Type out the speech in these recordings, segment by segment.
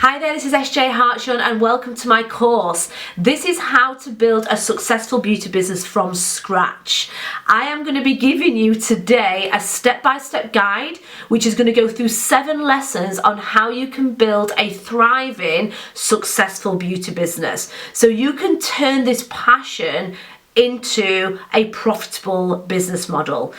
Hi there, this is Essjay Hartshorn and welcome to my course. This is how to build a successful beauty business from scratch. I am going to be giving you today a step-by-step guide which is going to go through 7 lessons on how you can build a thriving, successful beauty business. So you can turn this passion into a profitable business model.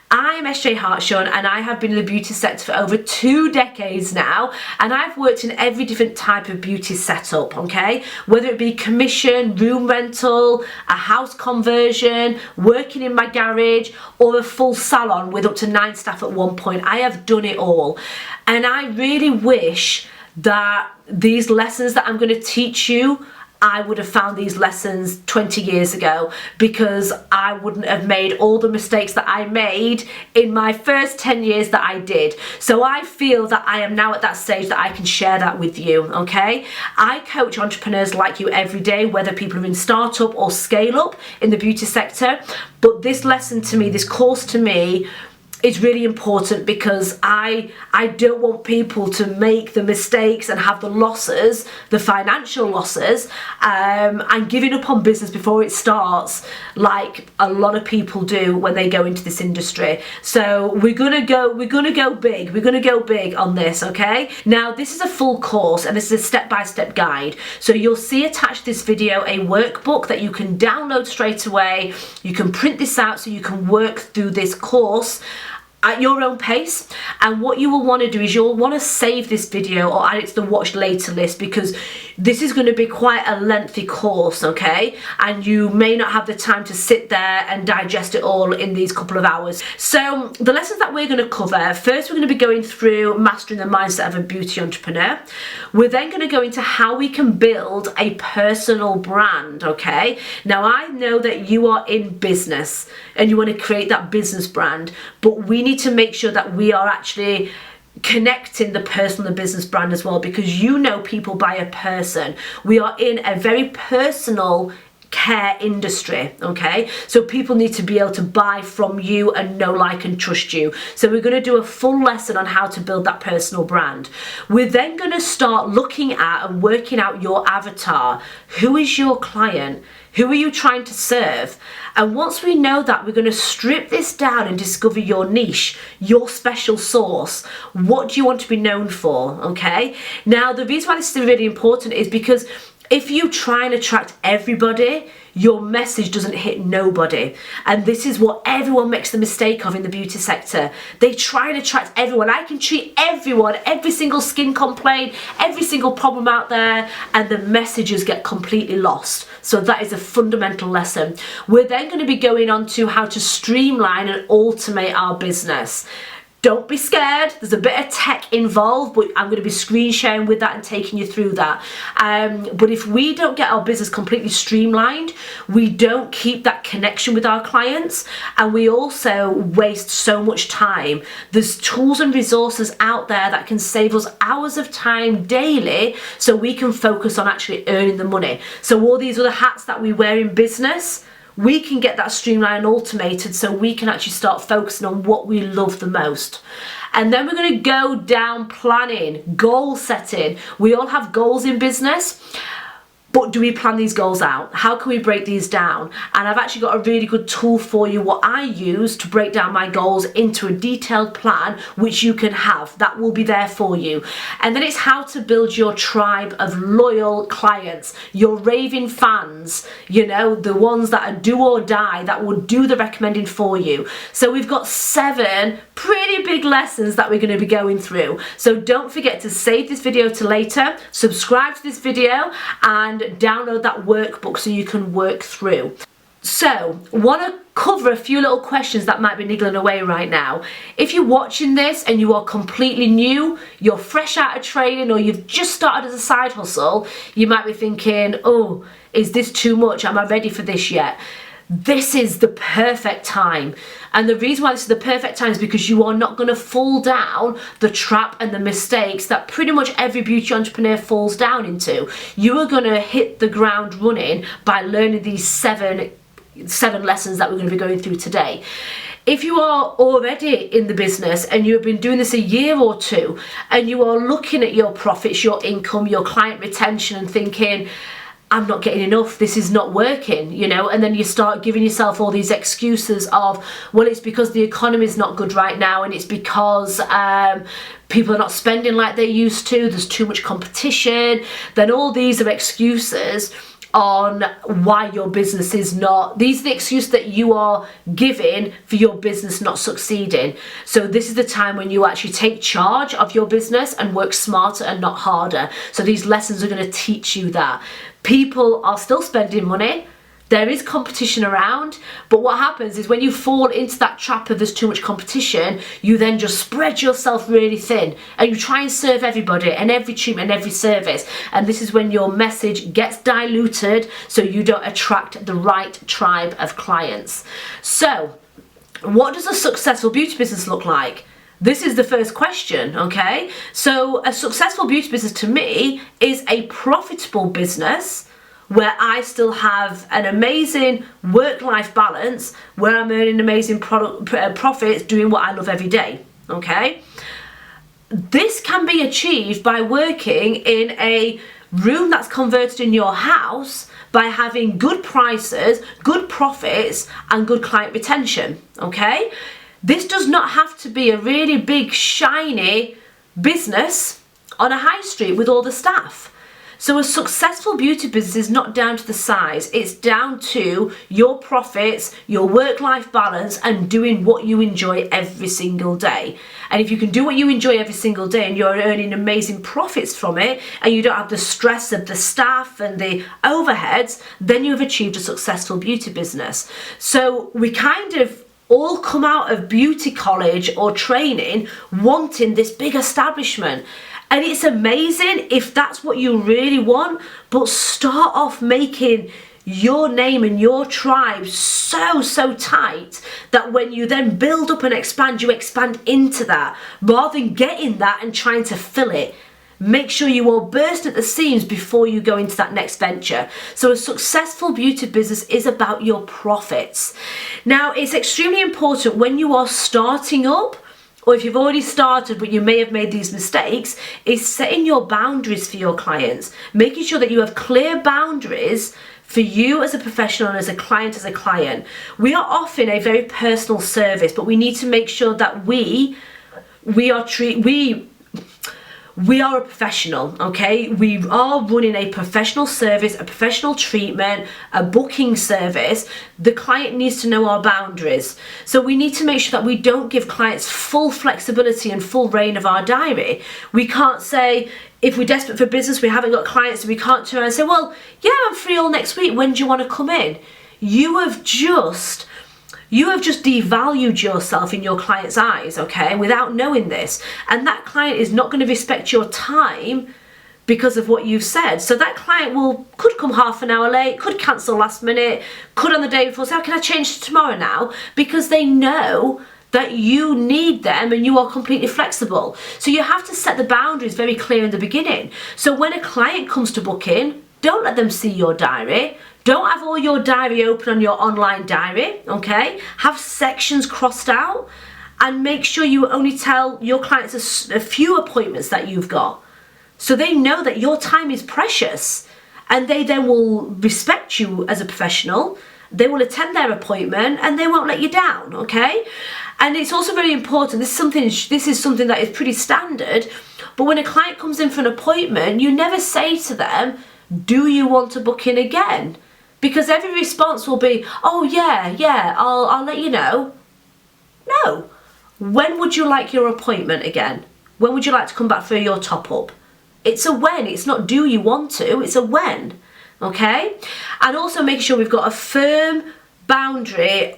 I'm Essjay Hartshorn and I have been in the beauty sector for over 2 decades now, and I've worked in every different type of beauty setup, okay? Whether it be commission, room rental, a house conversion, working in my garage, or a full salon with up to 9 staff at one point. I have done it all. And I really wish that these lessons that I'm going to teach you, I would have found these lessons 20 years ago, because I wouldn't have made all the mistakes that I made in my first 10 years that I did. So I feel that I am now at that stage that I can share that with you, okay? I coach entrepreneurs like you every day, whether people are in startup or scale up in the beauty sector. But this lesson to me, this course to me, it's really important because I don't want people to make the mistakes and have the losses, the financial losses, and giving up on business before it starts, like a lot of people do when they go into this industry. So we're gonna go big on this, okay? Now this is a full course and this is a step-by-step guide. So you'll see attached to this video a workbook that you can download straight away. You can print this out so you can work through this course at your own pace. And what you will want to do is you'll want to save this video or add it to the watch later list, because this is going to be quite a lengthy course, okay? And you may not have the time to sit there and digest it all in these couple of hours. So the lessons that we're going to cover, first we're going to be going through mastering the mindset of a beauty entrepreneur. We're then going to go into how we can build a personal brand, okay? Now I know that you are in business and you want to create that business brand, but we need to make sure that we are actually connecting the personal and business brand as well, because you know people by a person. We are in a very personal care industry, okay? So people need to be able to buy from you and know, like, and trust you. So we're going to do a full lesson on how to build that personal brand. We're then going to start looking at and working out your avatar. Who is your client? Who are you trying to serve? And once we know that, we're going to strip this down and discover your niche, your special sauce. What do you want to be known for, okay? Now, the reason why this is really important is because if you try and attract everybody, your message doesn't hit nobody. And this is what everyone makes the mistake of in the beauty sector. They try and attract everyone. I can treat everyone, every single skin complaint, every single problem out there, and the messages get completely lost. So that is a fundamental lesson. We're then going to be going on to how to streamline and automate our business. Don't be scared, there's a bit of tech involved, but I'm going to be screen sharing with that and taking you through that. But if we don't get our business completely streamlined, we don't keep that connection with our clients, and we also waste so much time. There's tools and resources out there that can save us hours of time daily so we can focus on actually earning the money. So all these other hats that we wear in business, we can get that streamlined and automated so we can actually start focusing on what we love the most. And then we're going to go down planning, goal setting. We all have goals in business, but do we plan these goals out? How can we break these down? And I've actually got a really good tool for you, what I use to break down my goals into a detailed plan, which you can have. That will be there for you. And then it's how to build your tribe of loyal clients, your raving fans, you know, the ones that are do or die, that will do the recommending for you. So we've got 7 pretty big lessons that we're going to be going through. So don't forget to save this video to later, subscribe to this video, and download that workbook so you can work through. So, want to cover a few little questions that might be niggling away right now. If you're watching this and you are completely new, you're fresh out of training, or you've just started as a side hustle, you might be thinking, oh, is this too much? Am I ready for this yet? This is the perfect time. And the reason why this is the perfect time is because you are not going to fall down the trap and the mistakes that pretty much every beauty entrepreneur falls down into. You are going to hit the ground running by learning these seven lessons that we're going to be going through today. If you are already in the business and you have been doing this a year or two and you are looking at your profits, your income, your client retention and thinking, I'm not getting enough, this is not working, you know, and then you start giving yourself all these excuses of, well, it's because the economy is not good right now, and it's because people are not spending like they used to, there's too much competition, then all these are excuses on why your business is not, these are the excuses that you are giving for your business not succeeding. So this is the time when you actually take charge of your business and work smarter and not harder. So these lessons are going to teach you that people are still spending money. There is competition around, but what happens is when you fall into that trap of there's too much competition, you then just spread yourself really thin and you try and serve everybody and every treatment and every service. And this is when your message gets diluted, so you don't attract the right tribe of clients. So what does a successful beauty business look like? This is the first question, okay? So a successful beauty business to me is a profitable business where I still have an amazing work-life balance, where I'm earning amazing profits doing what I love every day, okay? This can be achieved by working in a room that's converted in your house by having good prices, good profits, and good client retention, okay? This does not have to be a really big, shiny business on a high street with all the staff. So a successful beauty business is not down to the size, it's down to your profits, your work-life balance, and doing what you enjoy every single day. And if you can do what you enjoy every single day and you're earning amazing profits from it, and you don't have the stress of the staff and the overheads, then you've achieved a successful beauty business. So we kind of all come out of beauty college or training wanting this big establishment. And it's amazing if that's what you really want, but start off making your name and your tribe so tight that when you then build up and expand, you expand into that rather than getting that and trying to fill it. Make sure you all burst at the seams before you go into that next venture. So a successful beauty business is about your profits. Now, it's extremely important when you are starting up, or if you've already started but you may have made these mistakes, is setting your boundaries for your clients, making sure that you have clear boundaries for you as a professional and as a client. We are offering a very personal service, but we need to make sure that we are a professional, okay? We are running a professional service, a professional treatment, a booking service. The client needs to know our boundaries. So we need to make sure that we don't give clients full flexibility and full reign of our diary. We can't say, if we're desperate for business, we haven't got clients, we can't turn around and say, well, yeah, I'm free all next week, when do you want to come in? You have just devalued yourself in your client's eyes, okay, without knowing this. And that client is not going to respect your time because of what you've said. So that client could come half an hour late, could cancel last minute, could on the day before say, oh, can I change to tomorrow now? Because they know that you need them and you are completely flexible. So you have to set the boundaries very clear in the beginning. So when a client comes to book in, don't let them see your diary. Don't have all your diary open on your online diary, okay? Have sections crossed out and make sure you only tell your clients a few appointments that you've got. So they know that your time is precious and they then will respect you as a professional. They will attend their appointment and they won't let you down, okay? And it's also very important, this is something that is pretty standard, but when a client comes in for an appointment, you never say to them, do you want to book in again? Because every response will be, oh yeah, I'll let you know. No. When would you like your appointment again? When would you like to come back for your top up? It's a when, it's not do you want to, it's a when, okay? And also make sure we've got a firm boundary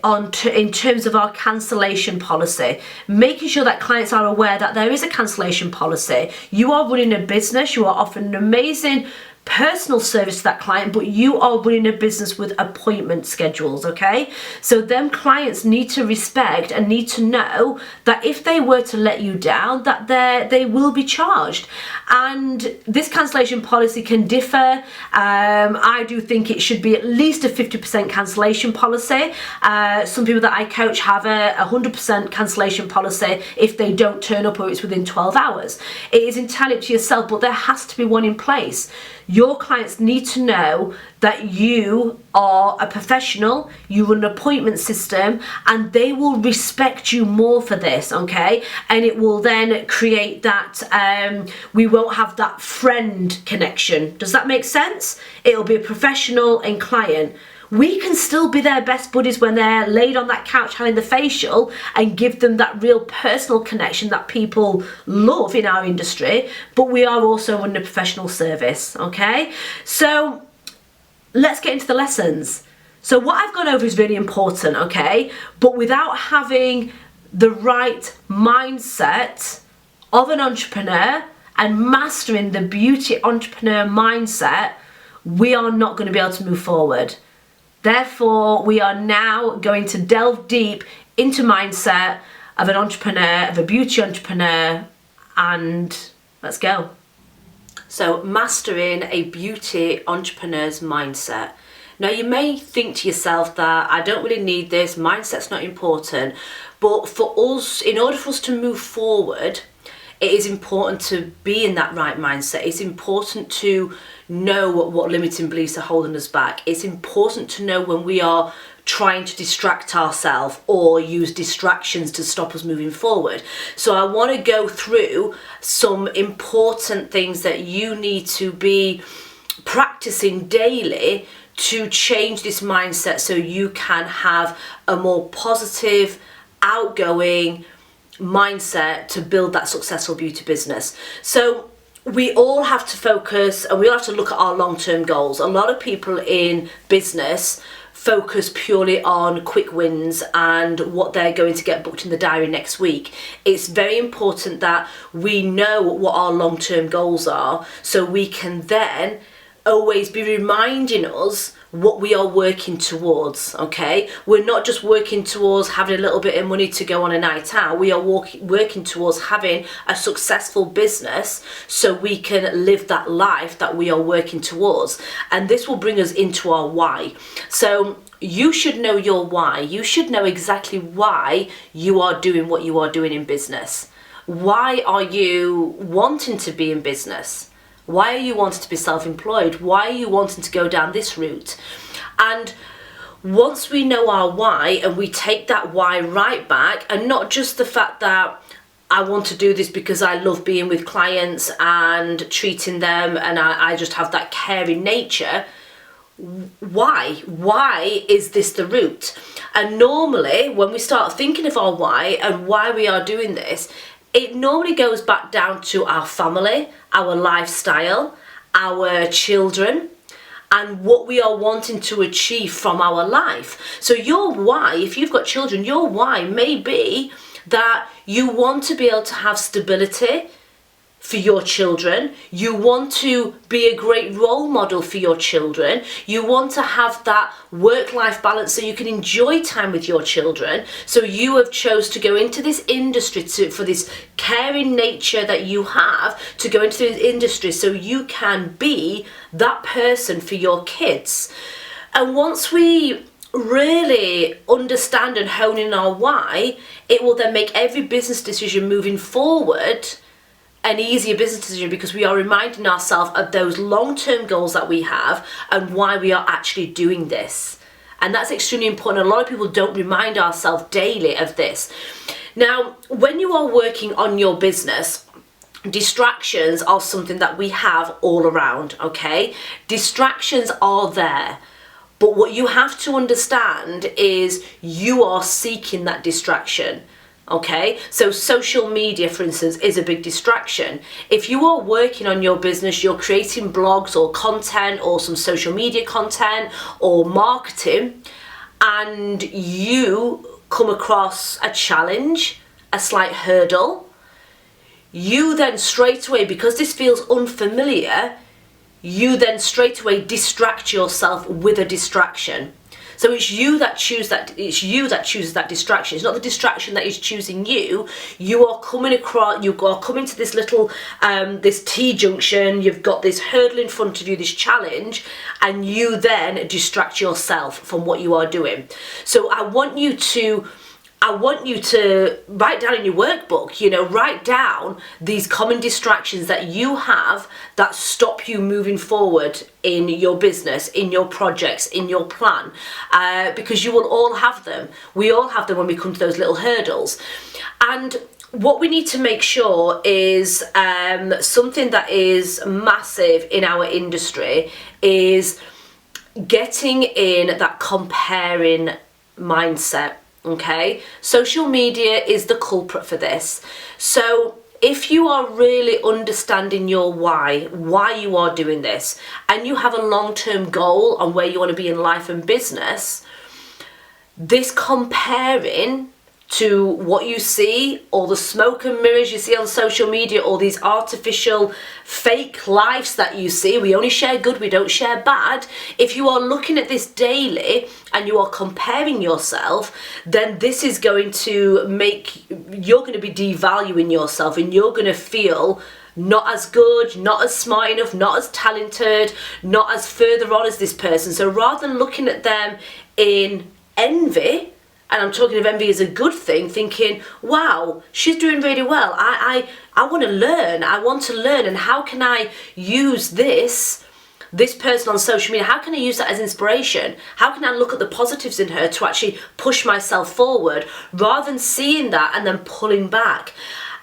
in terms of our cancellation policy, making sure that clients are aware that there is a cancellation policy. You are running a business, you are offering an amazing personal service to that client, but you are running a business with appointment schedules, okay? So them clients need to respect and need to know that if they were to let you down, that they will be charged. And this cancellation policy can differ. I do think it should be at least a 50% cancellation policy. Some people that I coach have a 100% cancellation policy if they don't turn up or it's within 12 hours. It is entirely up to yourself, but there has to be one in place. Your clients need to know that you are a professional, you run an appointment system, and they will respect you more for this, okay? And it will then create that, we won't have that friend connection. Does that make sense? It'll be a professional and client. We can still be their best buddies when they're laid on that couch having the facial and give them that real personal connection that people love in our industry, but we are also running a professional service, okay? So let's get into the lessons. So what I've gone over is really important, okay? But without having the right mindset of an entrepreneur and mastering the beauty entrepreneur mindset, we are not going to be able to move forward. Therefore, we are now going to delve deep into mindset of an entrepreneur, of a beauty entrepreneur, and let's go. So, mastering a beauty entrepreneur's mindset. Now, you may think to yourself that I don't really need this, mindset's not important, but for us, in order for us to move forward, it is important to be in that right mindset. It's important to know what limiting beliefs are holding us back. It's important to know when we are trying to distract ourselves or use distractions to stop us moving forward. So I want to go through some important things that you need to be practicing daily to change this mindset so you can have a more positive, outgoing mindset to build that successful beauty business. So we all have to focus and we all have to look at our long-term goals. A lot of people in business focus purely on quick wins and what they're going to get booked in the diary next week. It's very important that we know what our long-term goals are so we can then always be reminding us what we are working towards, okay? We're not just working towards having a little bit of money to go on a night out. We are working towards having a successful business so we can live that life that we are working towards. And this will bring us into our why. So you should know your why. You should know exactly why you are doing what you are doing in business. Why are you wanting to be in business? Why are you wanting to be self-employed? Why are you wanting to go down this route? And once we know our why and we take that why right back, and not just the fact that I want to do this because I love being with clients and treating them and I just have that caring nature. Why? Why is this the route? And normally when we start thinking of our why and why we are doing this, it normally goes back down to our family, our lifestyle, our children, and what we are wanting to achieve from our life. So your why, if you've got children, your why may be that you want to be able to have stability for your children, you want to be a great role model for your children, you want to have that work-life balance so you can enjoy time with your children. So you have chose to go into this industry for this caring nature that you have, to go into this industry so you can be that person for your kids. And once we really understand and hone in our why, it will then make every business decision moving forward an easier business decision, because we are reminding ourselves of those long-term goals that we have and why we are actually doing this. And that's extremely important. A lot of people don't remind ourselves daily of this. Now, when you are working on your business, distractions are something that we have all around, okay? Distractions are there. But what you have to understand is you are seeking that distraction. Okay, so social media, for instance, is a big distraction. If you are working on your business, you're creating blogs or content or some social media content or marketing, and you come across a challenge, a slight hurdle, you then straight away, because this feels unfamiliar, you then straight away distract yourself with a distraction. So it's you that chooses that distraction. It's not the distraction that is choosing you. You are coming to this little this T-junction. You've got this hurdle in front of you, this challenge, and you then distract yourself from what you are doing. So I want you to write down in your workbook, write down these common distractions that you have that stop you moving forward in your business, in your projects, in your plan, because you will all have them. We all have them when we come to those little hurdles. And what we need to make sure is something that is massive in our industry is getting in that comparing mindset. Okay, social media is the culprit for this. So if you are really understanding your why you are doing this, and you have a long-term goal on where you want to be in life and business, this comparing to what you see, all the smoke and mirrors you see on social media, all these artificial fake lives that you see, we only share good, we don't share bad. If you are looking at this daily and you are comparing yourself, then this is going to you're going to be devaluing yourself, and you're going to feel not as good, not as smart enough, not as talented, not as further on as this person. So rather than looking at them in envy, and I'm talking of envy as a good thing, thinking, wow, she's doing really well. I want to learn. I want to learn. And how can I use this person on social media? How can I use that as inspiration? How can I look at the positives in her to actually push myself forward, rather than seeing that and then pulling back?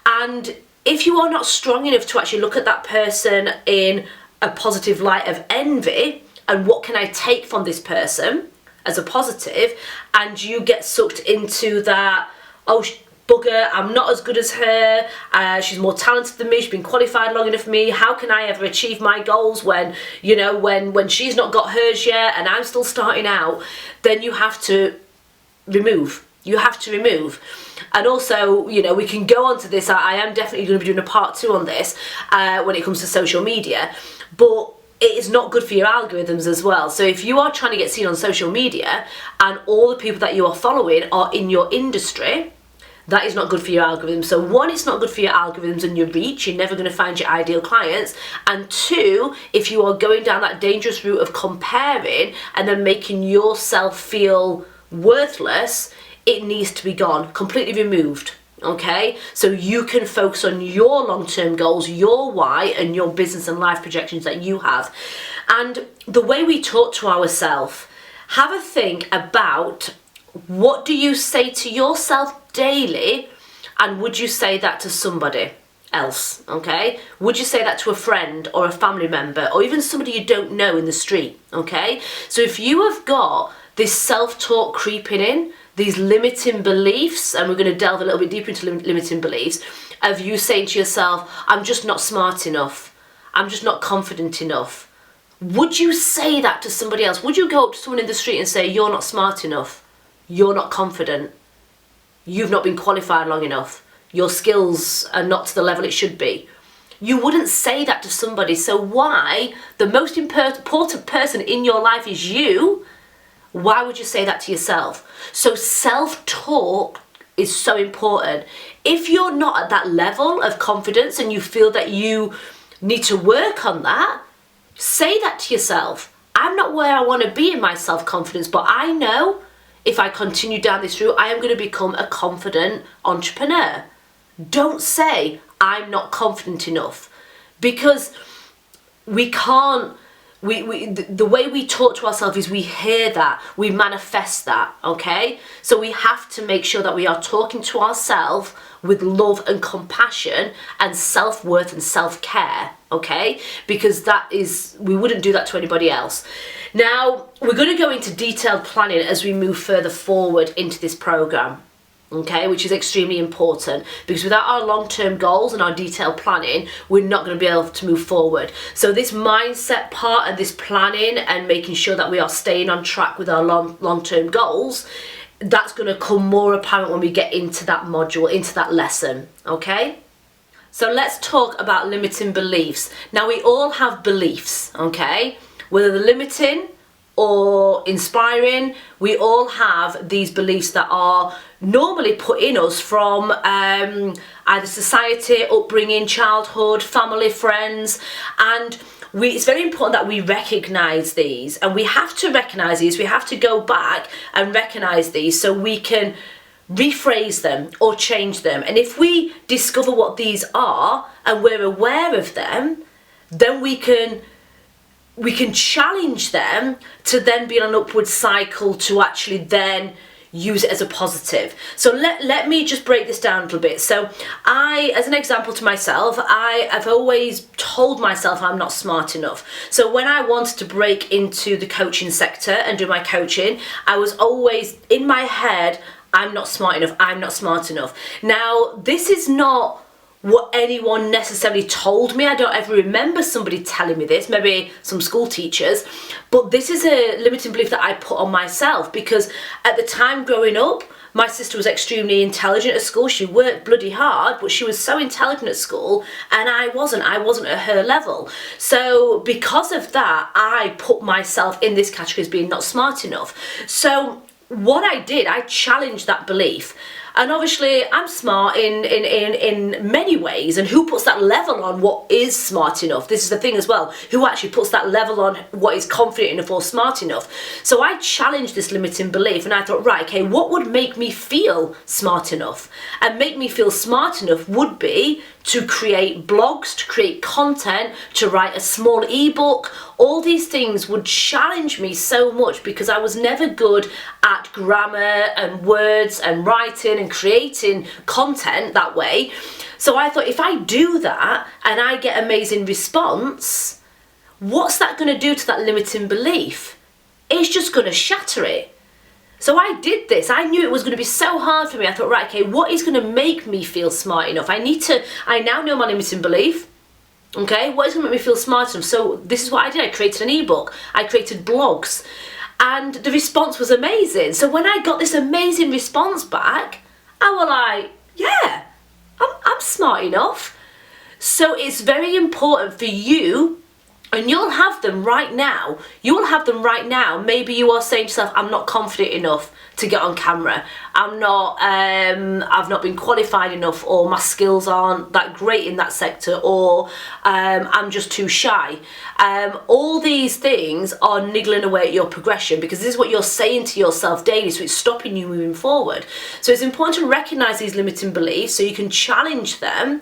And if you are not strong enough to actually look at that person in a positive light of envy, and what can I take from this person as a positive, and you get sucked into that, oh bugger, I'm not as good as her, she's more talented than me, she's been qualified long enough for me, how can I ever achieve my goals when she's not got hers yet and I'm still starting out, then you have to remove. And also, we can go on to this, I am definitely going to be doing a part 2 on this when it comes to social media, but it is not good for your algorithms as well. So if you are trying to get seen on social media and all the people that you are following are in your industry, that is not good for your algorithms. So one, it's not good for your algorithms and your reach. You're never going to find your ideal clients. And two, if you are going down that dangerous route of comparing and then making yourself feel worthless, it needs to be gone, completely removed. Okay, so you can focus on your long-term goals, your why, and your business and life projections that you have. And the way we talk to ourselves, have a think about, what do you say to yourself daily, and would you say that to somebody else? Okay, would you say that to a friend or a family member, or even somebody you don't know in the street? Okay, so if you have got this self-talk creeping in, these limiting beliefs, and we're going to delve a little bit deeper into limiting beliefs, of you saying to yourself, I'm just not smart enough, I'm just not confident enough. Would you say that to somebody else? Would you go up to someone in the street and say, you're not smart enough, you're not confident, you've not been qualified long enough, your skills are not to the level it should be? You wouldn't say that to somebody. So why, the most important person in your life is you, why would you say that to yourself? So self-talk is so important. If you're not at that level of confidence and you feel that you need to work on that, say that to yourself. I'm not where I want to be in my self-confidence, but I know if I continue down this route, I am going to become a confident entrepreneur. Don't say, I'm not confident enough, because we can't. The way we talk to ourselves is we hear that, we manifest that, okay? So we have to make sure that we are talking to ourselves with love and compassion and self-worth and self-care, okay? Because we wouldn't do that to anybody else. Now, we're going to go into detailed planning as we move further forward into this program. Okay, which is extremely important, because without our long-term goals and our detailed planning, we're not going to be able to move forward. So this mindset part and this planning and making sure that we are staying on track with our long-term goals, that's going to come more apparent when we get into that module, into that lesson. Okay, So let's talk about limiting beliefs. Now we all have beliefs, okay? Whether they're limiting or inspiring, we all have these beliefs that are normally put in us from either society, upbringing, childhood, family, friends, and it's very important that we recognise these, and we have to recognise these, we have to go back and recognise these so we can rephrase them or change them. And if we discover what these are and we're aware of them, then we can challenge them to then be on an upward cycle to actually then use it as a positive. So let me just break this down a little bit. So as an example to myself, I have always told myself I'm not smart enough. So when I wanted to break into the coaching sector and do my coaching, I was always in my head, I'm not smart enough, I'm not smart enough. Now, this is not what anyone necessarily told me. I don't ever remember somebody telling me this, maybe some school teachers, but this is a limiting belief that I put on myself, because at the time growing up, my sister was extremely intelligent at school. She worked bloody hard, but she was so intelligent at school, and I wasn't at her level. So because of that, I put myself in this category as being not smart enough. So what I did, I challenged that belief. And obviously I'm smart in many ways, and who puts that level on what is smart enough? This is the thing as well, who actually puts that level on what is confident enough or smart enough? So I challenged this limiting belief, and I thought, right, okay, what would make me feel smart enough? And make me feel smart enough would be to create blogs, to create content, to write a small ebook. All these things would challenge me so much because I was never good at grammar and words and writing and creating content that way. So I thought, if I do that and I get amazing response, what's that going to do to that limiting belief? It's just going to shatter it. So I did this. I knew it was going to be so hard for me. I thought, right, okay, what is going to make me feel smart enough? I now know my limiting belief. Okay, what is going to make me feel smart enough? So this is what I did. I created an ebook. I created blogs. And the response was amazing. So when I got this amazing response back, I was like, yeah, I'm smart enough. So it's very important for you, and you'll have them right now. You'll have them right now. Maybe you are saying to yourself, I'm not confident enough to get on camera. I've not been qualified enough, or my skills aren't that great in that sector, or I'm just too shy. All these things are niggling away at your progression, because this is what you're saying to yourself daily, so it's stopping you moving forward. So it's important to recognize these limiting beliefs so you can challenge them.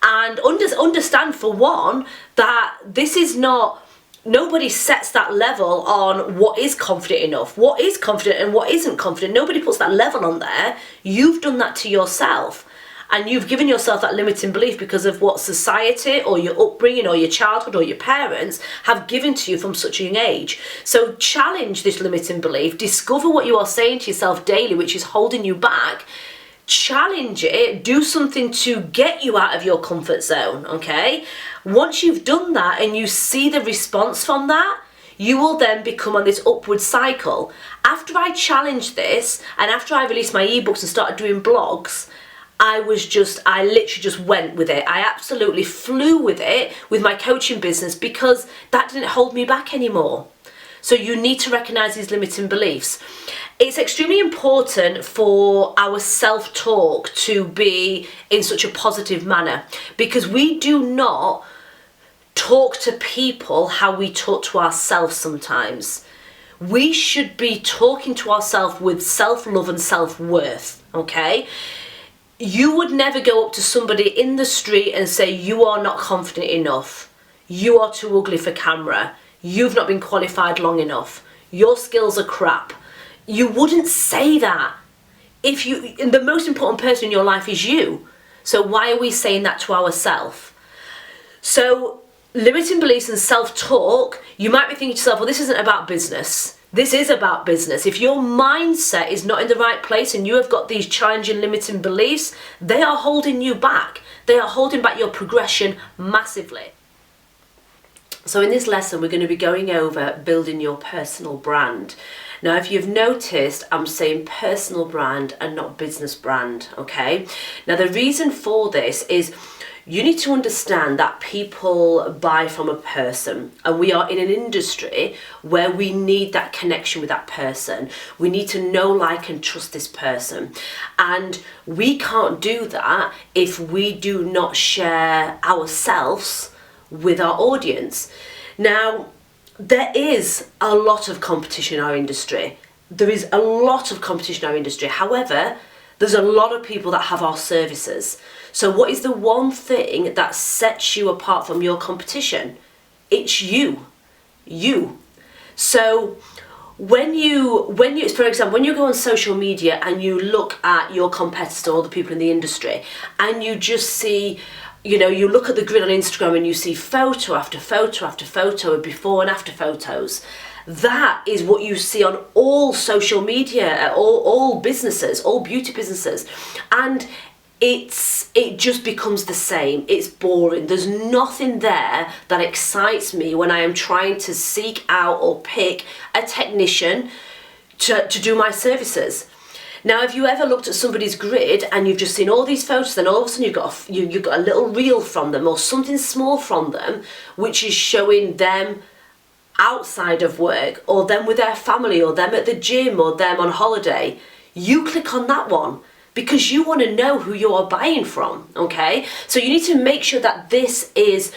And understand, for one, that this is not, nobody sets that level on what is confident enough, what is confident and what isn't confident. Nobody puts that level on there. You've done that to yourself. And you've given yourself that limiting belief because of what society or your upbringing or your childhood or your parents have given to you from such a young age. So challenge this limiting belief. Discover what you are saying to yourself daily, which is holding you back. Challenge it, do something to get you out of your comfort zone, okay? Once you've done that and you see the response from that, you will then become on this upward cycle. After I challenged this, and after I released my ebooks and started doing blogs, I literally just went with it. I absolutely flew with it with my coaching business, because that didn't hold me back anymore. So you need to recognize these limiting beliefs. It's extremely important for our self-talk to be in such a positive manner, because we do not talk to people how we talk to ourselves sometimes. We should be talking to ourselves with self-love and self-worth, okay? You would never go up to somebody in the street and say, you are not confident enough. You are too ugly for camera. You've not been qualified long enough. Your skills are crap. You wouldn't say that. And the most important person in your life is you. So why are we saying that to ourselves? So limiting beliefs and self-talk, you might be thinking to yourself, well, this isn't about business. This is about business. If your mindset is not in the right place and you have got these challenging, limiting beliefs, they are holding you back. They are holding back your progression massively. So in this lesson, we're going to be going over building your personal brand. Now, if you've noticed, I'm saying personal brand and not business brand, okay? Now, the reason for this is You need to understand that people buy from a person, and we are in an industry where we need that connection with that person. We need to know, like, and trust this person. And we can't do that if we do not share ourselves with our audience. Now, there is a lot of competition in our industry. There is a lot of competition in our industry. However, there's a lot of people that have our services. So what is the one thing that sets you apart from your competition? It's you. You. So when you, for example, when you go on social media and you look at your competitor or the people in the industry, and you just see, you know, you look at the grid on Instagram and you see photo after photo after photo of before and after photos. That is what you see on all social media, all businesses, all beauty businesses. And it just becomes the same. It's boring. There's nothing there that excites me when I am trying to seek out or pick a technician to do my services. Now, have you ever looked at somebody's grid and you've just seen all these photos, then all of a sudden you've got a little reel from them or something small from them, which is showing them outside of work, or them with their family, or them at the gym, or them on holiday. You click on that one because you want to know who you are buying from, okay? So you need to make sure that this is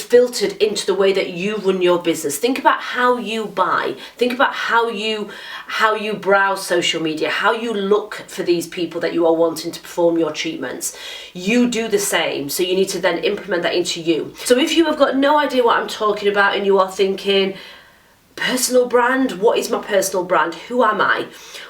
filtered into the way that you run your business. Think about how you buy. Think about how you browse social media, how you look for these people that you are wanting to perform your treatments. You do the same, so you need to then implement that into you. So if you have got no idea what I'm talking about and you are thinking, personal brand, what is my personal brand? Who am I?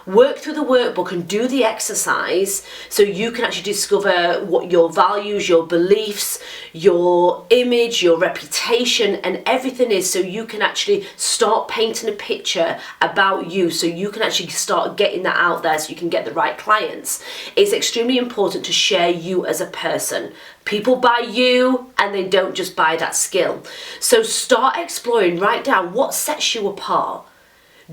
Work through the workbook and do the exercise so you can actually discover what your values, your beliefs, your image, your reputation and everything is, so you can actually start painting a picture about you, so you can actually start getting that out there so you can get the right clients. It's extremely important to share you as a person. People buy you and they don't just buy that skill. So start exploring, write down what sets you apart.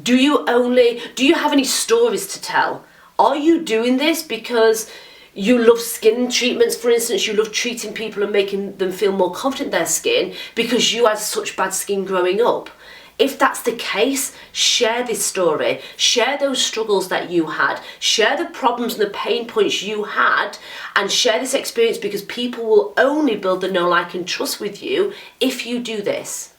Do you have any stories to tell? Are you doing this because you love skin treatments, for instance? You love treating people and making them feel more confident in their skin because you had such bad skin growing up? If that's the case, share this story. Share those struggles that you had. Share the problems and the pain points you had, and share this experience, because people will only build the know, like, and trust with you if you do this.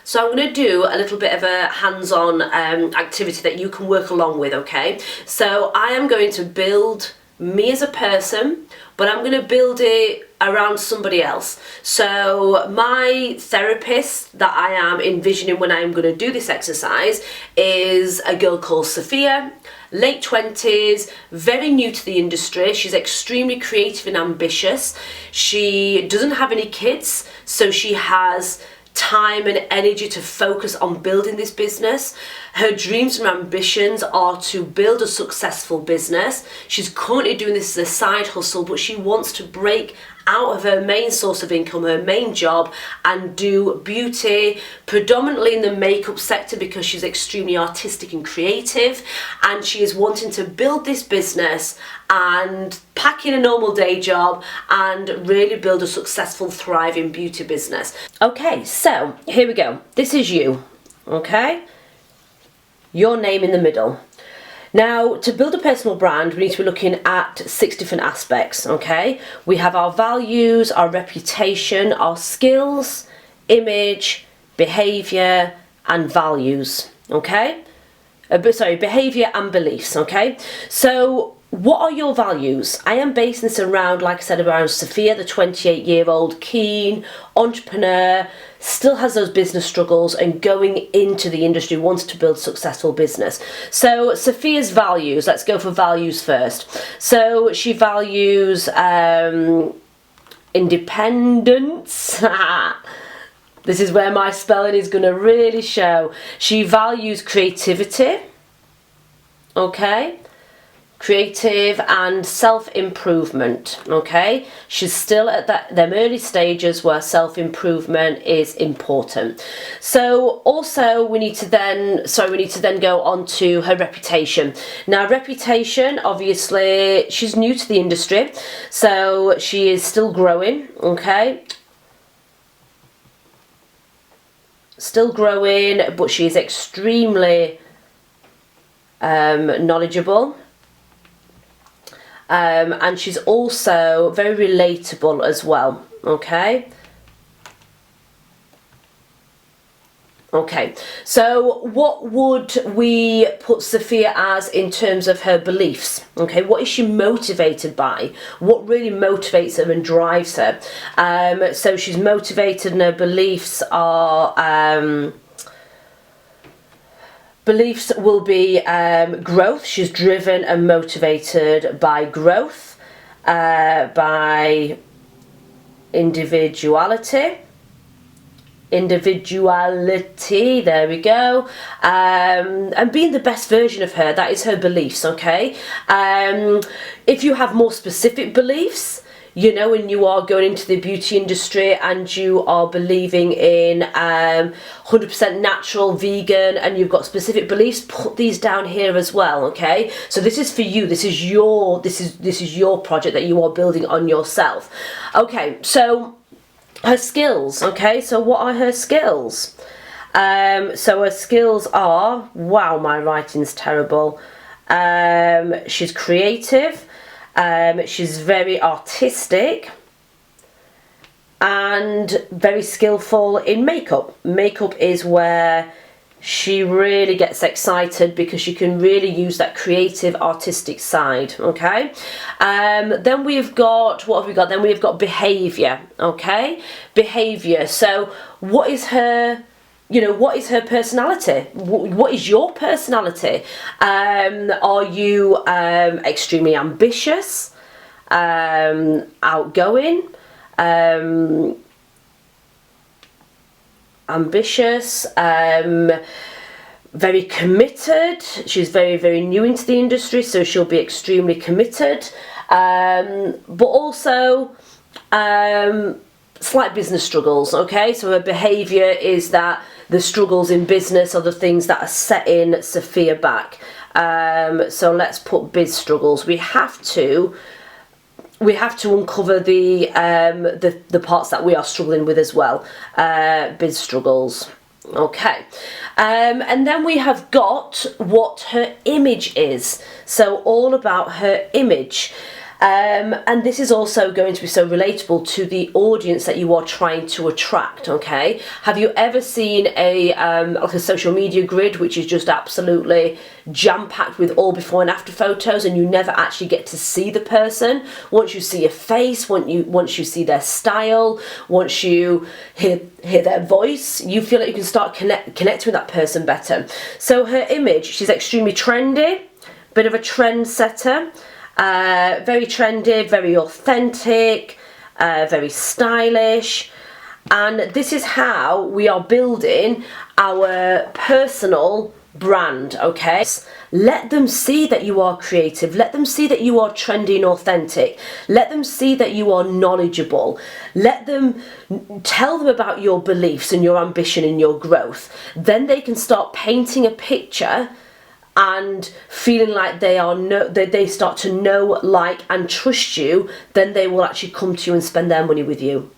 So I'm going to do a little bit of a hands-on activity that you can work along with, okay? So I am going to build me as a person, but I'm going to build it around somebody else. So my therapist that I am envisioning when I'm going to do this exercise is a girl called Sophia, late 20s, very new to the industry. She's extremely creative and ambitious. She doesn't have any kids, so she has time and energy to focus on building this business. Her dreams and ambitions are to build a successful business. She's currently doing this as a side hustle, but she wants to break out of her main source of income, her main job, and do beauty, predominantly in the makeup sector, because she's extremely artistic and creative, and she is wanting to build this business and pack in a normal day job and really build a successful, thriving beauty business. Okay, so here we go. This is you, okay? Your name in the middle. Now, to build a personal brand, we need to be looking at 6 different aspects, okay? We have our values, our reputation, our skills, image, behaviour, and values, okay? Behaviour and beliefs, okay? So, what are your values? I am basing this around, like I said, around Sophia, the 28-year-old keen entrepreneur, still has those business struggles, and going into the industry wants to build a successful business. So Sophia's values, let's go for values first. So she values independence. This is where my spelling is going to really show. She values creativity, okay? creative and self-improvement. Okay, she's still at them early stages where self-improvement is important. So also we need to then go on to her reputation. Now reputation, obviously she's new to the industry, so she is still growing. Okay, still growing, but she is extremely knowledgeable. And she's also very relatable as well. Okay, so what would we put Sophia as in terms of her beliefs? Okay, what is she motivated by? What really motivates her and drives her? So she's motivated, and her beliefs are beliefs will be growth. She's driven and motivated by growth, by individuality, there we go, and being the best version of her. That is her beliefs. Okay, if you have more specific beliefs, you know, and you are going into the beauty industry and you are believing in 100% natural, vegan, and you've got specific beliefs, put these down here as well. Okay, so this is for you. This is your project that you are building on yourself. Okay, so her skills. Okay, so what are her skills? So her skills are, wow, my writing's terrible. She's creative. She's very artistic and very skillful in makeup. Makeup is where she really gets excited because she can really use that creative artistic side. Okay, then we've got, what have we got? Then we've got behavior. Okay, behavior. So what is her, you know, what is her personality? What is your personality? Are you extremely ambitious, outgoing, very committed? She's very, very new into the industry, so she'll be extremely committed, but also slight business struggles. Okay, so her behavior is that the struggles in business are the things that are setting Sophia back. So let's put biz struggles. We have to uncover the parts that we are struggling with as well. Biz struggles. Okay, and then we have got what her image is. So all about her image. And this is also going to be so relatable to the audience that you are trying to attract. Okay, have you ever seen like a social media grid which is just absolutely jam-packed with all before and after photos, and you never actually get to see the person? Once you see a face, once you see their style, once you hear their voice, you feel like you can start connecting with that person better. So her image, she's extremely trendy, bit of a trendsetter. Very trendy, very authentic, very stylish, and this is how we are building our personal brand. Okay, let them see that you are creative, let them see that you are trendy and authentic, let them see that you are knowledgeable, let them tell them about your beliefs and your ambition and your growth. Then they can start painting a picture and feeling like they start to know, like, and trust you. Then they will actually come to you and spend their money with you.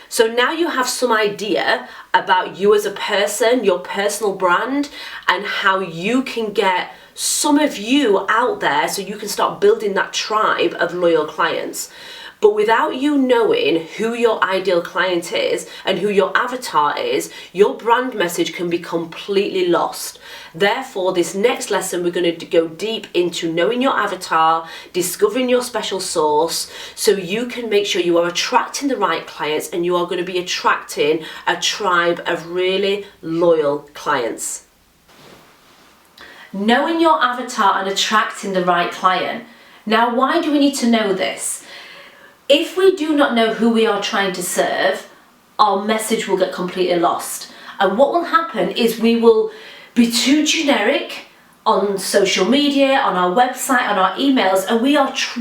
So now you have some idea about you as a person, your personal brand, and how you can get some of you out there so you can start building that tribe of loyal clients. But without you knowing who your ideal client is and who your avatar is, your brand message can be completely lost. Therefore, this next lesson, we're going to go deep into knowing your avatar, discovering your special sauce, so you can make sure you are attracting the right clients and you are going to be attracting a tribe of really loyal clients. Knowing your avatar and attracting the right client. Now, why do we need to know this? If we do not know who we are trying to serve, our message will get completely lost. And what will happen is we will be too generic, on social media, on our website, on our emails, and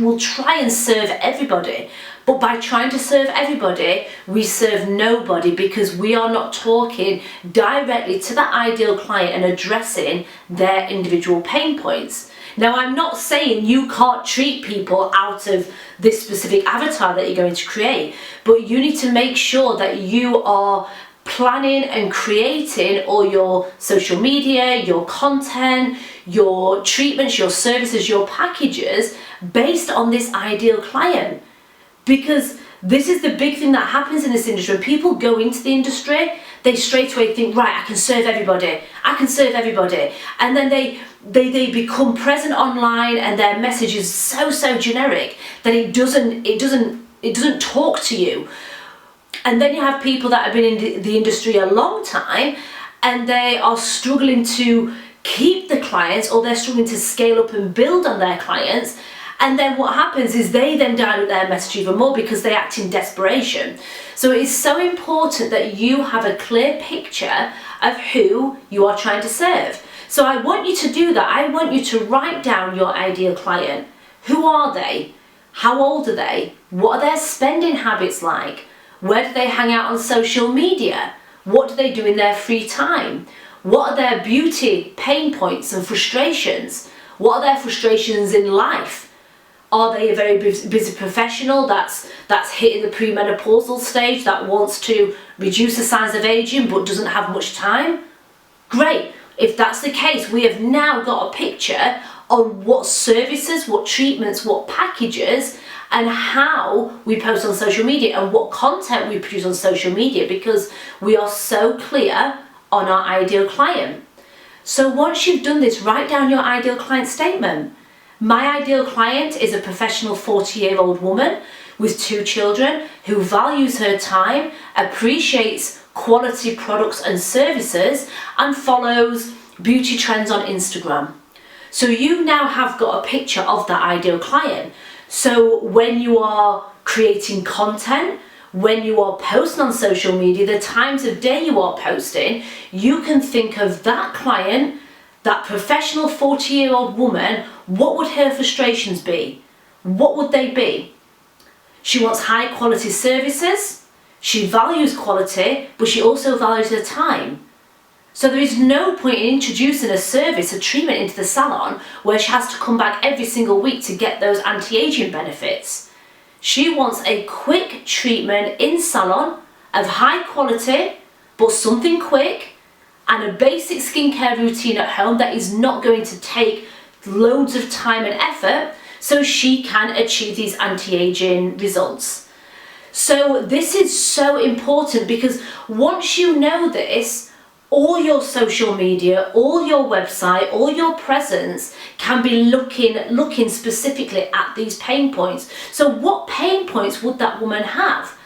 will try and serve everybody. But by trying to serve everybody, we serve nobody, because we are not talking directly to that ideal client and addressing their individual pain points. Now, I'm not saying you can't treat people out of this specific avatar that you're going to create, but you need to make sure that you are planning and creating all your social media, your content, your treatments, your services, your packages based on this ideal client. Because this is the big thing that happens in this industry. When people go into the industry, they straight away think, right, I can serve everybody. I can serve everybody. And then they become present online, and their message is so generic that it doesn't talk to you. And then you have people that have been in the industry a long time, and they are struggling to keep the clients, or they're struggling to scale up and build on their clients. And then what happens is they then dilute their message even more because they act in desperation. So it is so important that you have a clear picture of who you are trying to serve. So I want you to do that. I want you to write down your ideal client. Who are they? How old are they? What are their spending habits like? Where do they hang out on social media? What do they do in their free time? What are their beauty pain points and frustrations? What are their frustrations in life? Are they a very busy professional that's hitting the premenopausal stage, that wants to reduce the signs of aging but doesn't have much time? Great. If that's the case, we have now got a picture on what services, what treatments, what packages, and how we post on social media and what content we produce on social media, because we are so clear on our ideal client. So once you've done this, write down your ideal client statement. My ideal client is a professional 40-year-old woman with 2 children who values her time, appreciates quality products and services, and follows beauty trends on Instagram. So you now have got a picture of that ideal client. So when you are creating content, when you are posting on social media, the times of day you are posting, you can think of that client, that professional 40-year-old woman. What would her frustrations be? What would they be? She wants high quality services. She values quality, but she also values her time. So there is no point in introducing a service, a treatment into the salon where she has to come back every single week to get those anti-aging benefits. She wants a quick treatment in salon of high quality, but something quick, and a basic skincare routine at home that is not going to take loads of time and effort, so she can achieve these anti-aging results. So this is so important, because once you know this, all your social media, all your website, all your presence can be looking specifically at these pain points. So what pain points would that woman have?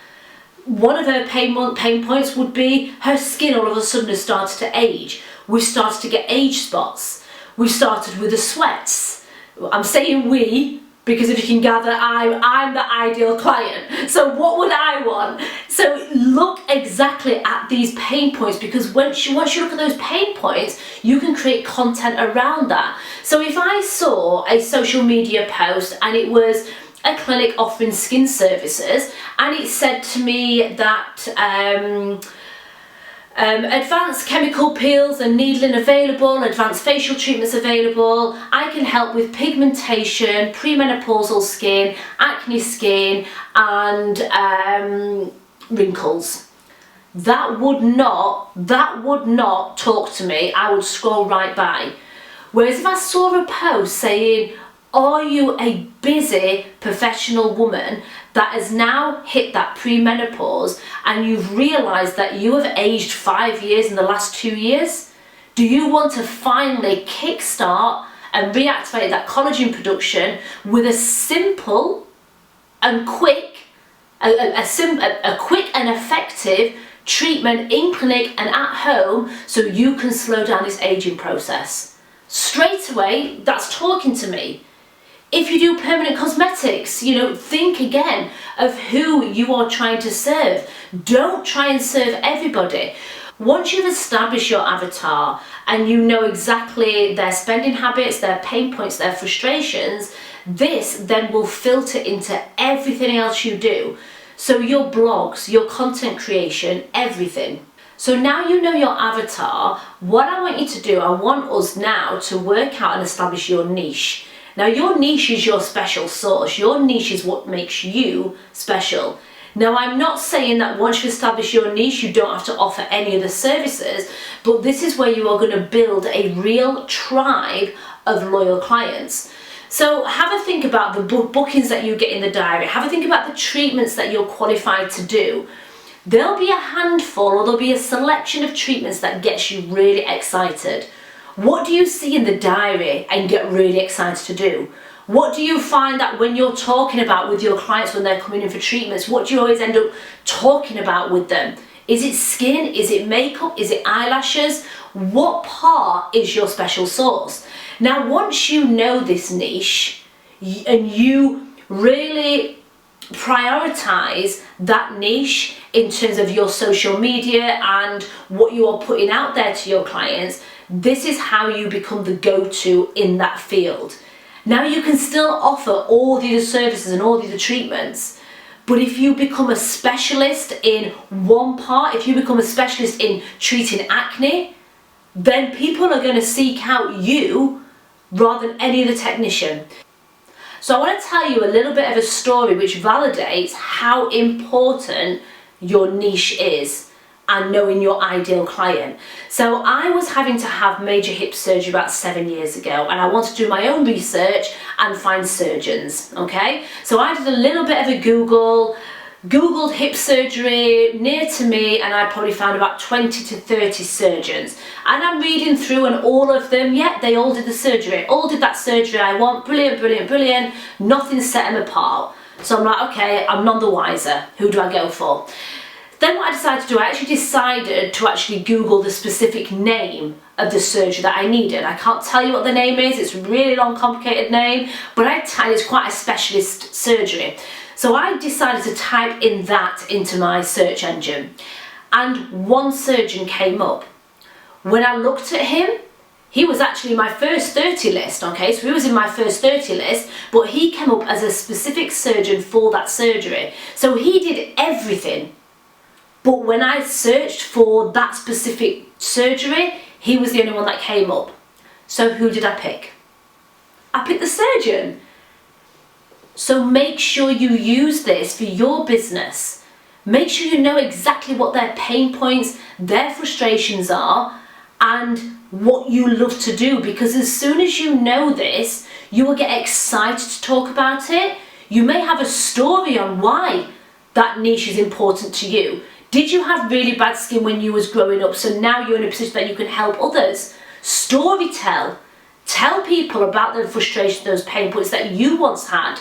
One of her pain points would be her skin all of a sudden has started to age. We've started to get age spots. We've started with the sweats. I'm saying we, because if you can gather, I'm the ideal client. So what would I want? So look exactly at these pain points, because once you look at those pain points, you can create content around that. So if I saw a social media post and it was a clinic offering skin services, and it said to me that advanced chemical peels and needling available, advanced facial treatments available, I can help with pigmentation, premenopausal skin, acne skin, and wrinkles. That would not talk to me. I would scroll right by. Whereas if I saw a post saying, are you a busy professional woman that has now hit that premenopause and you've realised that you have aged 5 years in the last 2 years? Do you want to finally kickstart and reactivate that collagen production with a simple and quick, a quick and effective treatment in clinic and at home, so you can slow down this aging process? Straight away, that's talking to me. If you do permanent cosmetics, think again of who you are trying to serve. Don't try and serve everybody. Once you've established your avatar and you know exactly their spending habits, their pain points, their frustrations, this then will filter into everything else you do. So your blogs, your content creation, everything. So now you know your avatar, what I want you to do, I want us now to work out and establish your niche. Now your niche is your special sauce. Your niche is what makes you special. Now I'm not saying that once you establish your niche you don't have to offer any other services, but this is where you are going to build a real tribe of loyal clients. So have a think about the bookings that you get in the diary. Have a think about the treatments that you're qualified to do. There'll be a handful or there'll be a selection of treatments that gets you really excited. What do you see in the diary and get really excited to do? What do you find that when you're talking about with your clients when they're coming in for treatments, what do you always end up talking about with them? Is it skin? Is it makeup? Is it eyelashes? What part is your special sauce? Now, once you know this niche and you really prioritize that niche in terms of your social media and what you are putting out there to your clients, this is how you become the go-to in that field. Now you can still offer all the other services and all the other treatments, but if you become a specialist in one part, if you become a specialist in treating acne, then people are going to seek out you rather than any other technician. So I want to tell you a little bit of a story which validates how important your niche is and knowing your ideal client. So I was having to have major hip surgery about 7 years ago, and I wanted to do my own research and find surgeons, okay? So I did a little bit of a Googled hip surgery near to me, and I probably found about 20 to 30 surgeons. And I'm reading through and all of them, they all did the surgery, all did that surgery I want, brilliant, brilliant, brilliant, nothing set them apart. So I'm like, okay, I'm none the wiser, who do I go for? Then what I decided to do, I actually decided to actually Google the specific name of the surgery that I needed. I can't tell you what the name is, it's a really long, complicated name, but it's quite a specialist surgery. So I decided to type in that into my search engine, and one surgeon came up. When I looked at him, he was actually my first 30 list, okay? So he was in my first 30 list, but he came up as a specific surgeon for that surgery. So he did everything. But when I searched for that specific surgery, he was the only one that came up. So who did I pick? I picked the surgeon. So make sure you use this for your business. Make sure you know exactly what their pain points, their frustrations are, and what you love to do, because as soon as you know this, you will get excited to talk about it. You may have a story on why that niche is important to you. Did you have really bad skin when you was growing up, so now you're in a position that you can help others? Story tell. Tell people about the frustration, those pain points that you once had,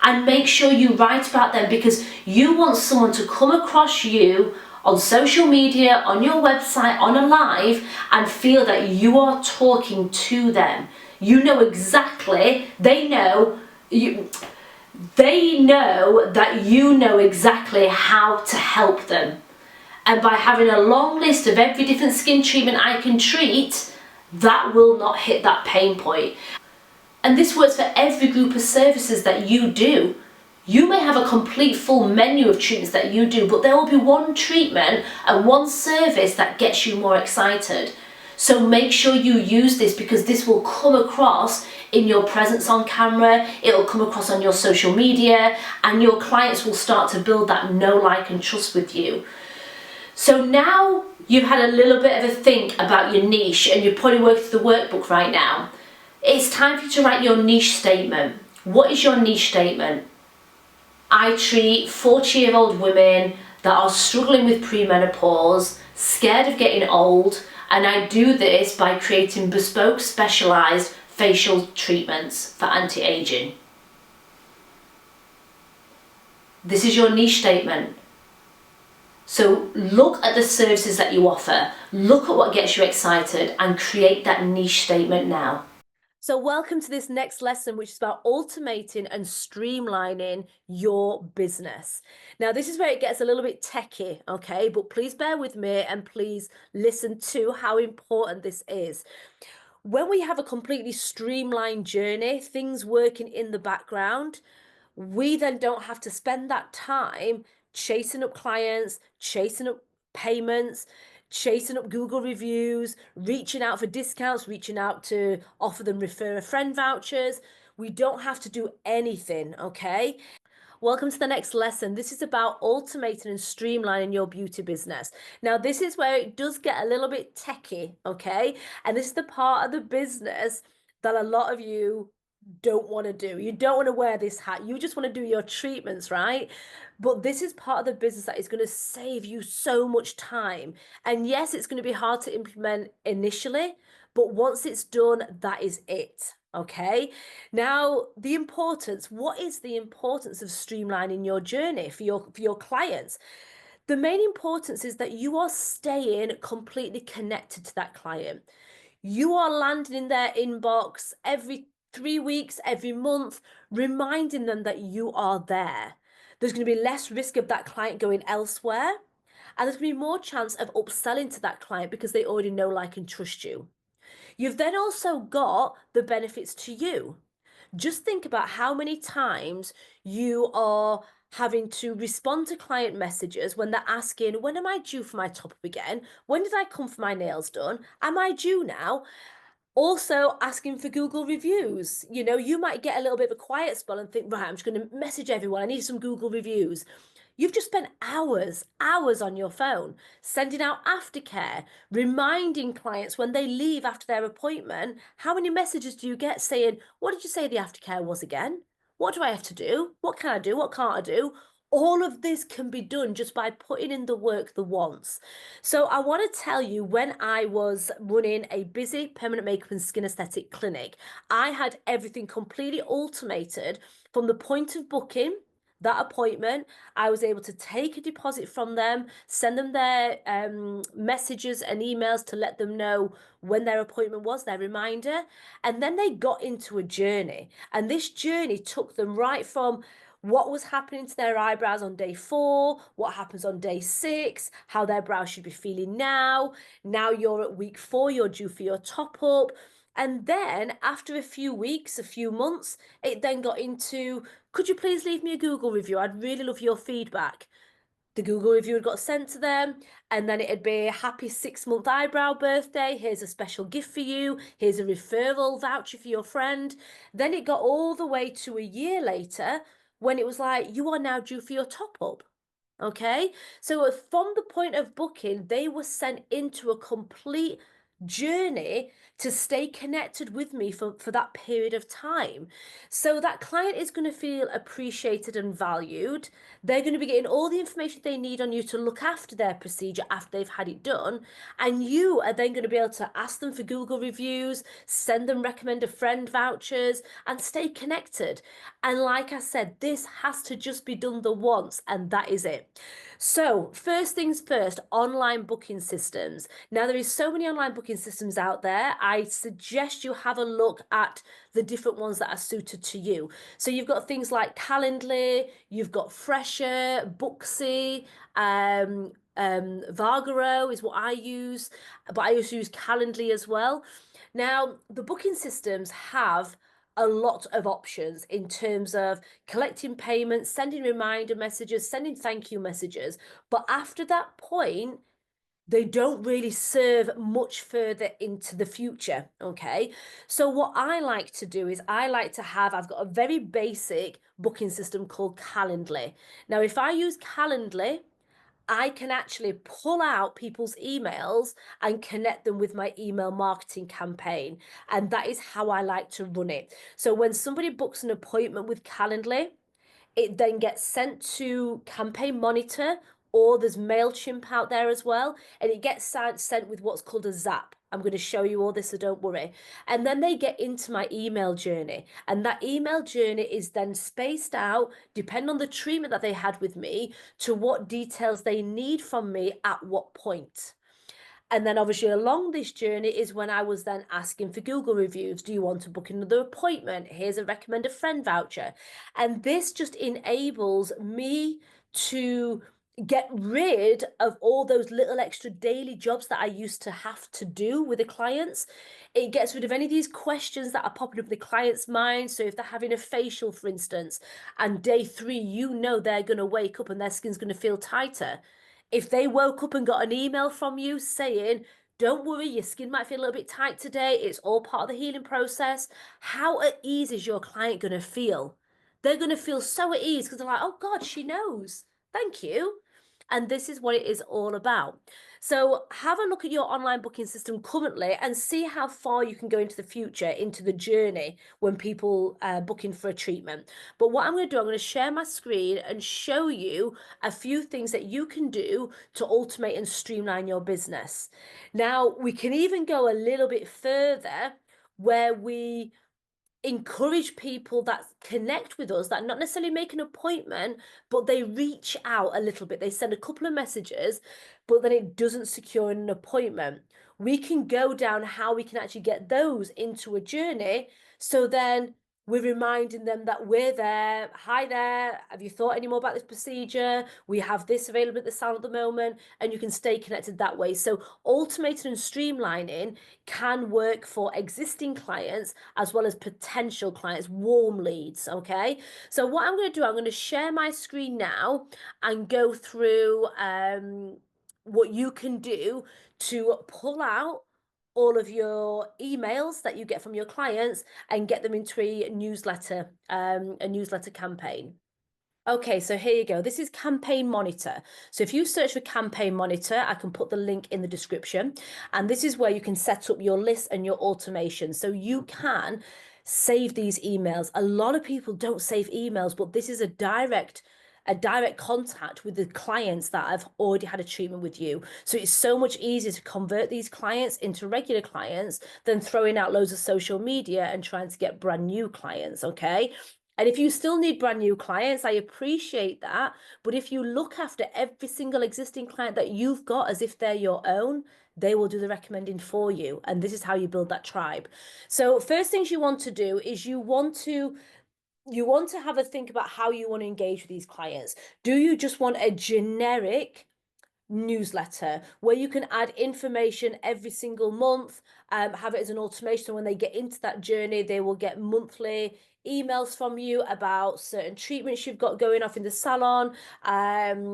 and make sure you write about them, because you want someone to come across you on social media, on your website, on a live, and feel that you are talking to them. You know exactly, they know that you know exactly how to help them. And by having a long list of every different skin treatment I can treat, that will not hit that pain point. And this works for every group of services that you do. You may have a complete full menu of treatments that you do, but there will be one treatment and one service that gets you more excited. So make sure you use this, because this will come across in your presence on camera, it will come across on your social media, and your clients will start to build that know, like and trust with you. So now you've had a little bit of a think about your niche, and you're probably working through the workbook right now. It's time for you to write your niche statement. What is your niche statement? I treat 40-year-old women that are struggling with premenopause, scared of getting old, and I do this by creating bespoke, specialised facial treatments for anti-aging. This is your niche statement. So look at the services that you offer, look at what gets you excited, and create that niche statement now. So, welcome to this next lesson, which is about automating and streamlining your business. Now, this is where it gets a little bit techie, okay? But please bear with me and please listen to how important this is. When we have a completely streamlined journey, things working in the background, we then don't have to spend that time chasing up clients, chasing up payments, chasing up Google reviews, reaching out for discounts, reaching out to offer them refer a friend vouchers. We don't have to do anything, okay? Welcome to the next lesson. This is about automating and streamlining your beauty business. Now, this is where it does get a little bit techie, okay? And this is the part of the business that a lot of you don't want to do. You don't want to wear this hat. You just want to do your treatments, right? But this is part of the business that is going to save you so much time. And yes, it's going to be hard to implement initially, but once it's done, that is it. Okay. Now, what is the importance of streamlining your journey for your clients? The main importance is that you are staying completely connected to that client. You are landing in their inbox every 3 weeks, every month, reminding them that you are there. There's going to be less risk of that client going elsewhere, and there's going to be more chance of upselling to that client because they already know, like, and trust you. You've then also got the benefits to you. Just think about how many times you are having to respond to client messages when they're asking, when am I due for my top up again? When did I come for my nails done? Am I due now? Also asking for Google reviews. You might get a little bit of a quiet spell and think, right, I'm just going to message everyone. I need some Google reviews. You've just spent hours on your phone, sending out aftercare, reminding clients when they leave after their appointment. How many messages do you get saying, what did you say the aftercare was again? What do I have to do? What can I do? What can't I do? All of this can be done just by putting in the work the once. So I want to tell you, when I was running a busy permanent makeup and skin aesthetic clinic, I had everything completely automated from the point of booking that appointment. I was able to take a deposit from them, send them their messages and emails to let them know when their appointment was, their reminder. And then they got into a journey. And this journey took them right from what was happening to their eyebrows on day 4, what happens on day 6, how their brows should be feeling now. Now you're at week 4, you're due for your top up. And then after a few weeks, a few months, it then got into, could you please leave me a Google review? I'd really love your feedback. The Google review had got sent to them, and then it'd be a happy 6-month eyebrow birthday. Here's a special gift for you. Here's a referral voucher for your friend. Then it got all the way to a year later when it was like, you are now due for your top up. Okay. So from the point of booking, they were sent into a complete journey to stay connected with me for that period of time. So that client is going to feel appreciated and valued. They're going to be getting all the information they need on you to look after their procedure after they've had it done. And you are then going to be able to ask them for Google reviews, send them recommend a friend vouchers, and stay connected. And like I said, this has to just be done the once, and that is it. So, first things first, online booking systems. Now, there is so many online booking systems out there. I suggest you have a look at the different ones that are suited to you. So, you've got things like Calendly, you've got Fresher, Booksy, Vargaro is what I use, but I also use Calendly as well. Now, the booking systems have a lot of options in terms of collecting payments, sending reminder messages, sending thank you messages. But after that point, they don't really serve much further into the future. Okay. So what I like to do is I've got a very basic booking system called Calendly. Now, if I use Calendly, I can actually pull out people's emails and connect them with my email marketing campaign. And that is how I like to run it. So when somebody books an appointment with Calendly, it then gets sent to Campaign Monitor, or there's MailChimp out there as well, and it gets sent with what's called a zap. I'm going to show you all this, so don't worry. And then they get into my email journey, and that email journey is then spaced out, depending on the treatment that they had with me, to what details they need from me at what point. And then obviously along this journey is when I was then asking for Google reviews. Do you want to book another appointment? Here's a recommend a friend voucher. And this just enables me to get rid of all those little extra daily jobs that I used to have to do with the clients. It gets rid of any of these questions that are popping up in the client's mind. So if they're having a facial, for instance, and day 3, you know they're going to wake up and their skin's going to feel tighter. If they woke up and got an email from you saying, don't worry, your skin might feel a little bit tight today, it's all part of the healing process, how at ease is your client going to feel? They're going to feel so at ease because they're like, oh God, she knows. Thank you. And this is what it is all about. So have a look at your online booking system currently and see how far you can go into the future, into the journey when people are booking for a treatment. But what I'm going to do, I'm going to share my screen and show you a few things that you can do to automate and streamline your business. Now, we can even go a little bit further where we encourage people that connect with us, that not necessarily make an appointment, but they reach out a little bit. They send a couple of messages, but then it doesn't secure an appointment. We can go down how we can actually get those into a journey. So then we're reminding them that we're there. Hi there. Have you thought any more about this procedure? We have this available at the Salon at the moment, and you can stay connected that way. So automating and streamlining can work for existing clients as well as potential clients, warm leads. Okay. So what I'm going to do, I'm going to share my screen now and go through what you can do to pull out all of your emails that you get from your clients and get them into a newsletter campaign. Okay, so here you go. This is Campaign Monitor. So if you search for Campaign Monitor, I can put the link in the description. And this is where you can set up your list and your automation. So you can save these emails. A lot of people don't save emails, but this is a direct contact with the clients that have already had a treatment with you. So it's so much easier to convert these clients into regular clients than throwing out loads of social media and trying to get brand new clients, okay? And if you still need brand new clients, I appreciate that. But if you look after every single existing client that you've got as if they're your own, they will do the recommending for you. And this is how you build that tribe. So first things you want to do is you want to have a think about how you want to engage with these clients. Do you just want a generic newsletter where you can add information every single month, have it as an automation, so when they get into that journey, they will get monthly emails from you about certain treatments you've got going off in the salon,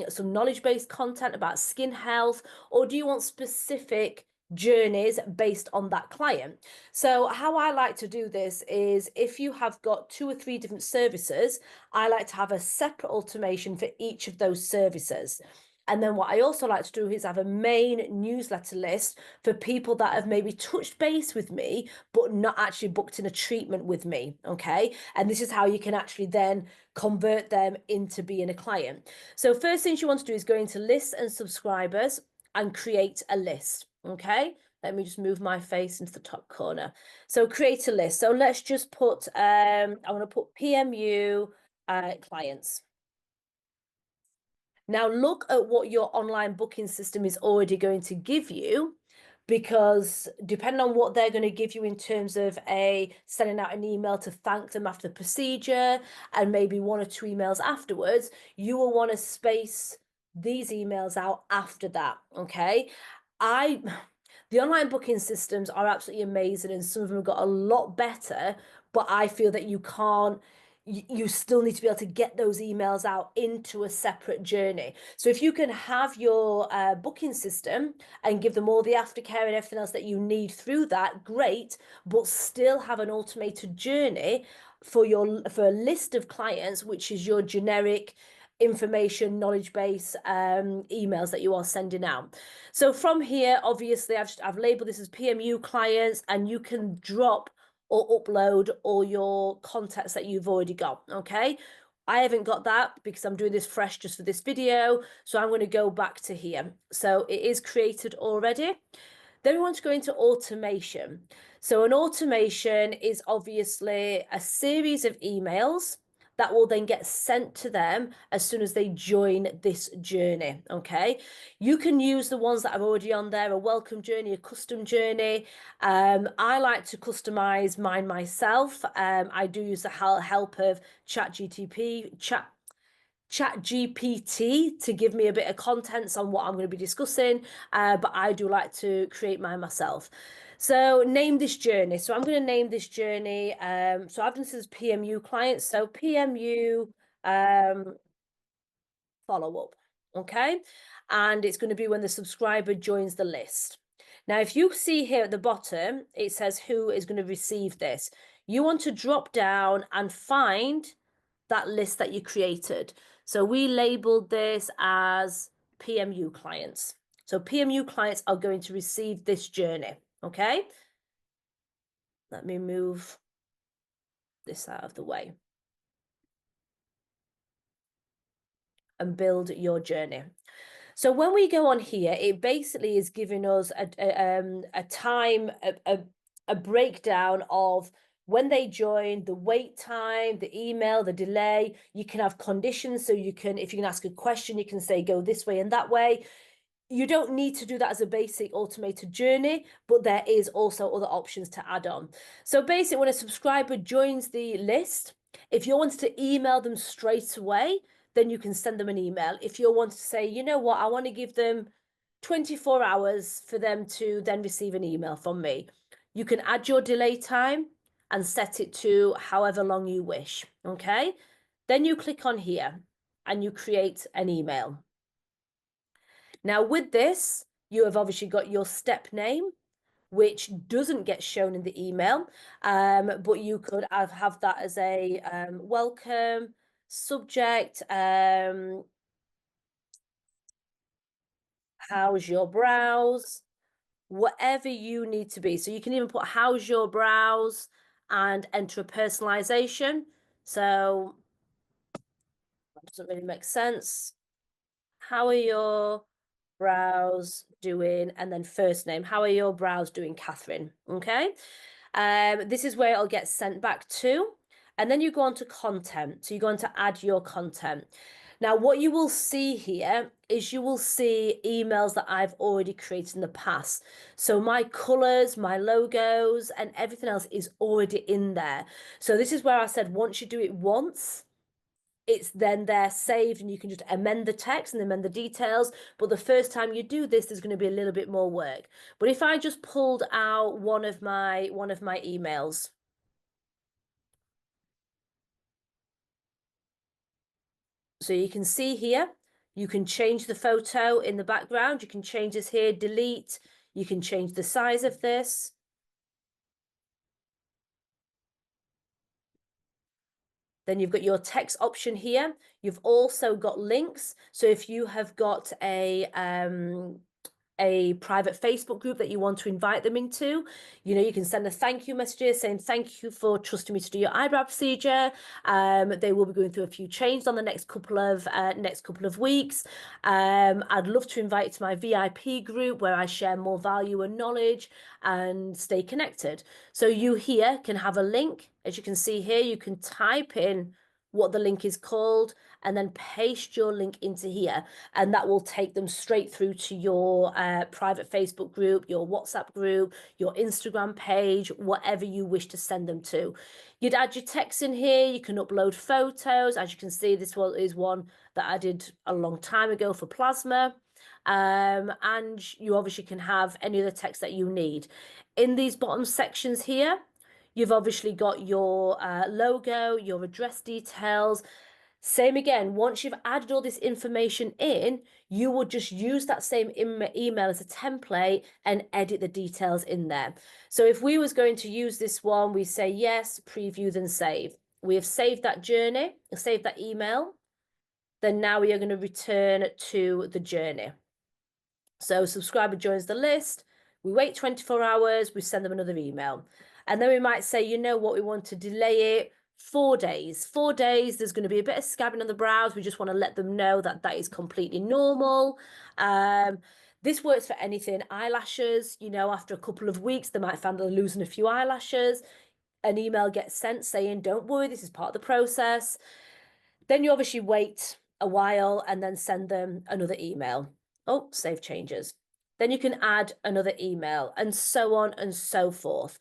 some knowledge-based content about skin health, or do you want specific journeys based on that client? So how I like to do this is if you have got 2 or 3 different services, I like to have a separate automation for each of those services. And then what I also like to do is have a main newsletter list for people that have maybe touched base with me, but not actually booked in a treatment with me. Okay. And this is how you can actually then convert them into being a client. So first things you want to do is go into lists and subscribers and create a list. Okay. Let me just move my face into the top corner. So create a list. So let's just put, I want to put PMU clients. Now look at what your online booking system is already going to give you, because depending on what they're going to give you in terms of sending out an email to thank them after the procedure and maybe 1 or 2 emails afterwards, you will want to space these emails out after that. Okay. The online booking systems are absolutely amazing, and some of them have got a lot better, but I feel that you still need to be able to get those emails out into a separate journey. So if you can have your booking system and give them all the aftercare and everything else that you need through that, great, but still have an automated journey for a list of clients, which is your generic information knowledge base emails that you are sending out. So from here, obviously I've labeled this as PMU clients, and you can drop or upload all your contacts that you've already got. Okay, I haven't got that because I'm doing this fresh just for this video, so I'm going to go back to here. So it is created already. Then we want to go into automation. So an automation is obviously a series of emails that will then get sent to them as soon as they join this journey. Okay. You can use the ones that are already on there, a welcome journey, a custom journey. I like to customize mine myself. I do use the help of ChatGPT to give me a bit of contents on what I'm going to be discussing, but I do like to create mine myself. So name this journey. So I'm going to name this journey. So I've done this as PMU clients. So PMU follow up. Okay. And it's going to be when the subscriber joins the list. Now, if you see here at the bottom, it says who is going to receive this. You want to drop down and find that list that you created. So we labeled this as PMU clients. So PMU clients are going to receive this journey. Okay. Let me move this out of the way and build your journey. So when we go on here, it basically is giving us a time, a breakdown of when they join, the wait time, the email, the delay. You can have conditions. So you can, if you can ask a question, you can say go this way and that way. You don't need to do that as a basic automated journey, but there is also other options to add on. So basically, when a subscriber joins the list, if you want to email them straight away, then you can send them an email. If you want to say, you know what, I want to give them 24 hours for them to then receive an email from me, you can add your delay time and set it to however long you wish. Okay. Then you click on here and you create an email. Now, with this, you have obviously got your step name, which doesn't get shown in the email, but you could have that as a welcome subject. How's your browse? Whatever you need to be. So you can even put how's your browse and enter a personalization. So that doesn't really make sense. How are your brows doing? And then first name. How are your brows doing, Catherine? Okay. This is where it'll get sent back to. And then you go on to content. So you go on to add your content. Now, what you will see here is you will see emails that I've already created in the past. So my colors, my logos, and everything else is already in there. So this is where I said once you do it once, it's then there saved and you can just amend the text and amend the details. But the first time you do this, there's going to be a little bit more work. But if I just pulled out one of my emails, so you can see here, you can change the photo in the background. You can change this here, delete. You can change the size of this. Then you've got your text option here. You've also got links. So if you have got a private Facebook group that you want to invite them into, you can send a thank you message saying thank you for trusting me to do your eyebrow procedure. They will be going through a few changes on the next couple of weeks. I'd love to invite you to my VIP group where I share more value and knowledge and stay connected. So you here can have a link. As you can see here, you can type in what the link is called and then paste your link into here, and that will take them straight through to your private Facebook group, your WhatsApp group, your Instagram page, whatever you wish to send them to. You'd add your text in here. You can upload photos. As you can see, this one is one that I did a long time ago for Plasma. And you obviously can have any other text that you need. In these bottom sections here, you've obviously got your logo, your address details. Same again, once you've added all this information in, you will just use that same email as a template and edit the details in there. So if we was going to use this one, we say yes, preview, then save. We have saved that journey, saved that email. Then now we are going to return to the journey. So subscriber joins the list. We wait 24 hours, we send them another email. And then we might say, you know what, we want to delay it 4 days. 4 days, there's going to be a bit of scabbing on the brows. We just want to let them know that that is completely normal. This works for anything. Eyelashes, after a couple of weeks, they might find they're losing a few eyelashes. an email gets sent saying, don't worry, this is part of the process. Then you obviously wait a while and then send them another email. Oh, save changes. Then you can add another email and so on and so forth.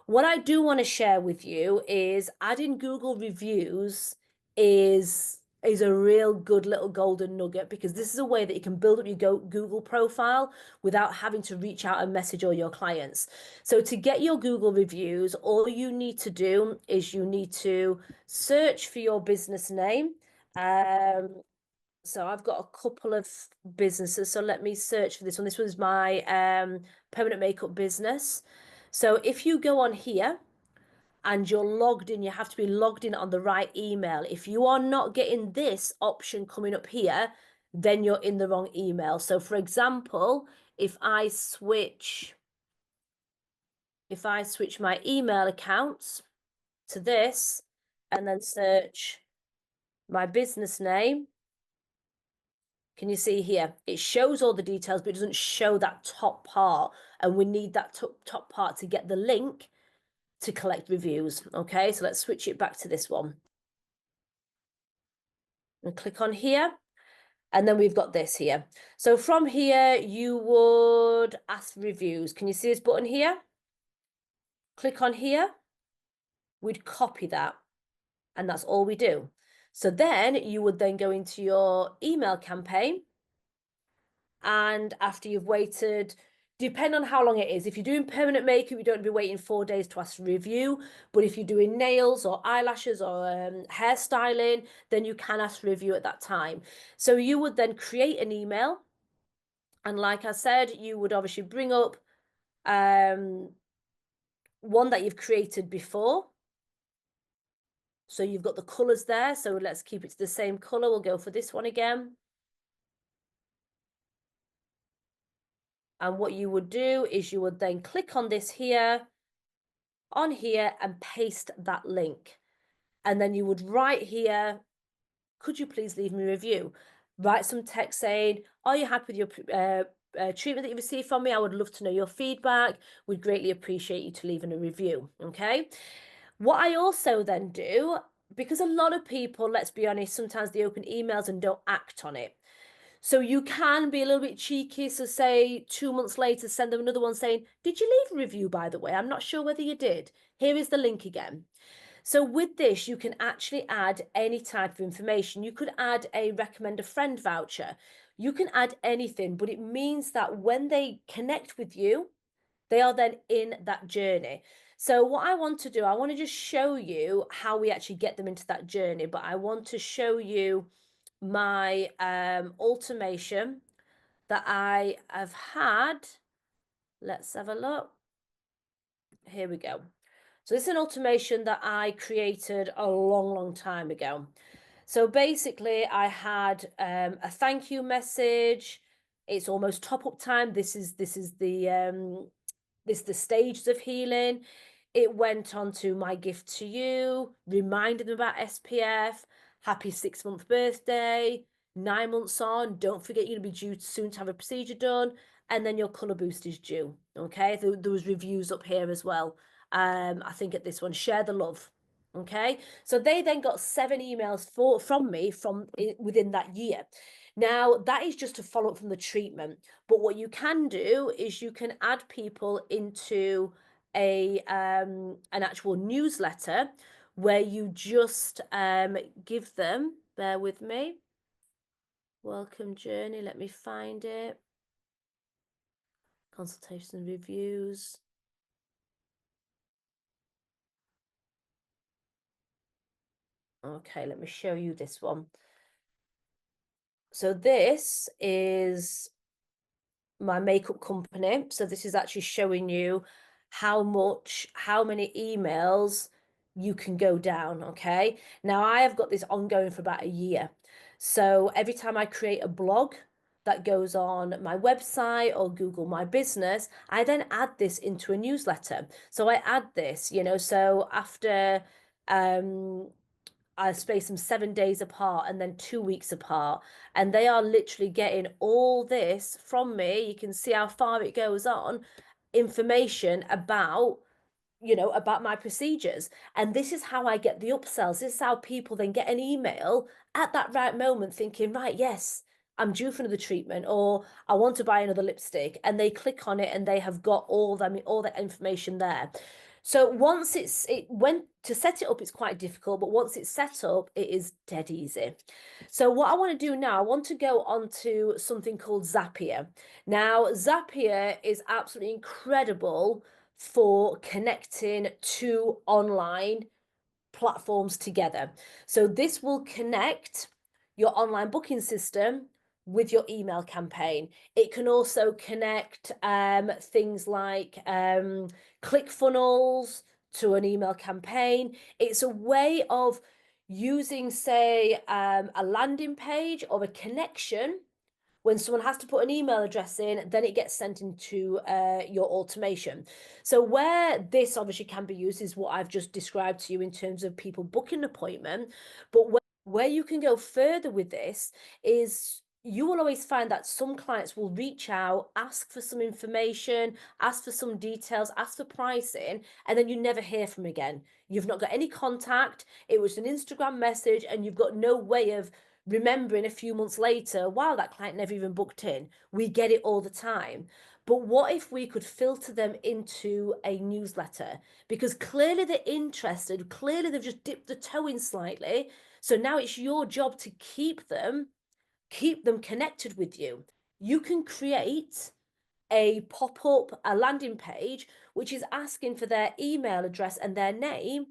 What I do want to share with you is adding Google reviews is a real good little golden nugget, because this is a way that you can build up your Google profile without having to reach out and message all your clients. So to get your Google reviews, all you need to do is you need to search for your business name. So I've got a couple of businesses. So let me search for this one. This was my permanent makeup business. So if you go on here and you're logged in, you have to be logged in on the right email. If you are not getting this option coming up here, then you're in the wrong email. So for example, if I switch my email accounts to this and then search my business name, can you see here? It shows all the details, but it doesn't show that top part. And we need that top part to get the link to collect reviews. Okay, so let's switch it back to this one. And click on here. And then we've got this here. So from here, you would ask reviews. Can you see this button here? Click on here. We'd copy that. And that's all we do. So then you would then go into your email campaign. And after you've waited, depend on how long it is. If you're doing permanent makeup, you don't be waiting 4 days to ask review. But if you're doing nails or eyelashes or hairstyling, then you can ask review at that time. So you would then create an email. And like I said, you would obviously bring up one that you've created before. So you've got the colors there. So let's keep it to the same color. We'll go for this one again. And what you would do is you would then click on this here, on here, and paste that link. And then you would write here, could you please leave me a review? Write some text saying, are you happy with your treatment that you received from me? I would love to know your feedback. We'd greatly appreciate you to leaving a review. Okay. What I also then do, because a lot of people, let's be honest, sometimes they open emails and don't act on it. So you can be a little bit cheeky. So say 2 months later, send them another one saying, did you leave a review, by the way? I'm not sure whether you did. Here is the link again. So with this, you can actually add any type of information. You could add a recommend a friend voucher. You can add anything, but it means that when they connect with you, they are then in that journey. So what I want to do, I want to just show you how we actually get them into that journey, but I want to show you my automation that I have had. Let's have a look. Here we go. So this is an automation that I created a long time ago. So basically I had a thank you message. It's almost top up time. This is the stages of healing. It went on to my gift to you, reminded them about SPF, happy 6-month birthday, 9 months on, don't forget you're going to be due soon to have a procedure done, and then your colour boost is due. Okay, there was reviews up here as well. I think at this one, share the love. Okay, so they then got 7 emails from me within that year. Now that is just to follow up from the treatment, but what you can do is you can add people into an actual newsletter where you just give them, bear with me, welcome journey, let me find it, consultation and reviews. Okay, let me show you this one. So this is my makeup company. So this is actually showing you how many emails you can go down. Okay. Now I have got this ongoing for about a year. So every time I create a blog that goes on my website or Google My Business, I then add this into a newsletter. So I add this, so after I space them 7 days apart and then 2 weeks apart. And they are literally getting all this from me. You can see how far it goes on, information about, about my procedures. And this is how I get the upsells. This is how people then get an email at that right moment thinking, right, yes, I'm due for another treatment, or I want to buy another lipstick, and they click on it and they have got all that information there. So once when to set it up, it's quite difficult, but once it's set up, it is dead easy. So what I want to do now, I want to go on to something called Zapier. Now, Zapier is absolutely incredible for connecting two online platforms together. So this will connect your online booking system with your email campaign. It can also connect things like ClickFunnels to an email campaign. It's a way of using, say, a landing page or a connection. When someone has to put an email address in, then it gets sent into your automation. So where this obviously can be used is what I've just described to you in terms of people booking an appointment. But where you can go further with this is you will always find that some clients will reach out, ask for some information, ask for some details, ask for pricing, and then you never hear from them again. You've not got any contact. It was an Instagram message, and you've got no way of remembering a few months later, wow, that client never even booked in. We get it all the time. But what if we could filter them into a newsletter? Because clearly they're interested, clearly they've just dipped the toe in slightly. So now it's your job to keep them connected with you. You can create a pop-up, a landing page, which is asking for their email address and their name.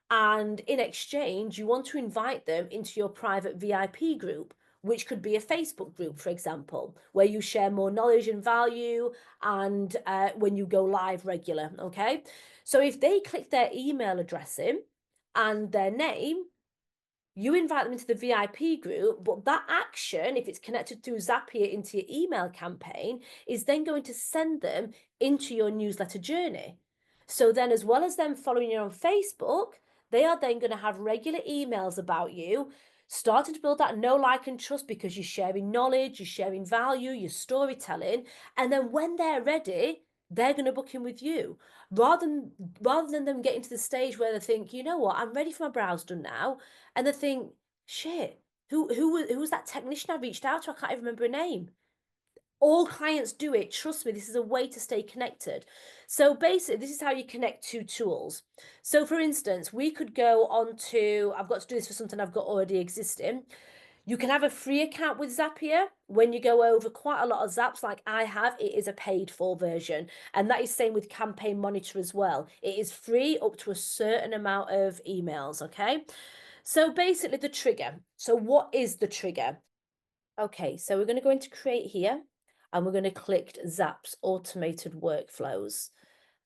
And in exchange, you want to invite them into your private VIP group, which could be a Facebook group, for example, where you share more knowledge and value and when you go live regular, okay? So if they click their email address in and their name, you invite them into the VIP group, but that action, if it's connected through Zapier into your email campaign, is then going to send them into your newsletter journey. So then, as well as them following you on Facebook, they are then going to have regular emails about you, starting to build that know, like, and trust because you're sharing knowledge, you're sharing value, you're storytelling. And then when they're ready, they're going to book in with you rather than them getting to the stage where they think, you know what, I'm ready for my brows done now, and they think, shit, who was that technician I reached out to? I can't even remember her name. All clients do it. Trust me, this is a way to stay connected. So basically, this is how you connect two tools. So for instance, we could go on to, I've got to do this for something I've got already existing. You can have a free account with Zapier. When you go over quite a lot of Zaps like I have, it is a paid for version. And that is same with Campaign Monitor as well. It is free up to a certain amount of emails, okay? So basically the trigger. So what is the trigger? Okay, so we're going to go into create here and we're going to click Zap's automated workflows.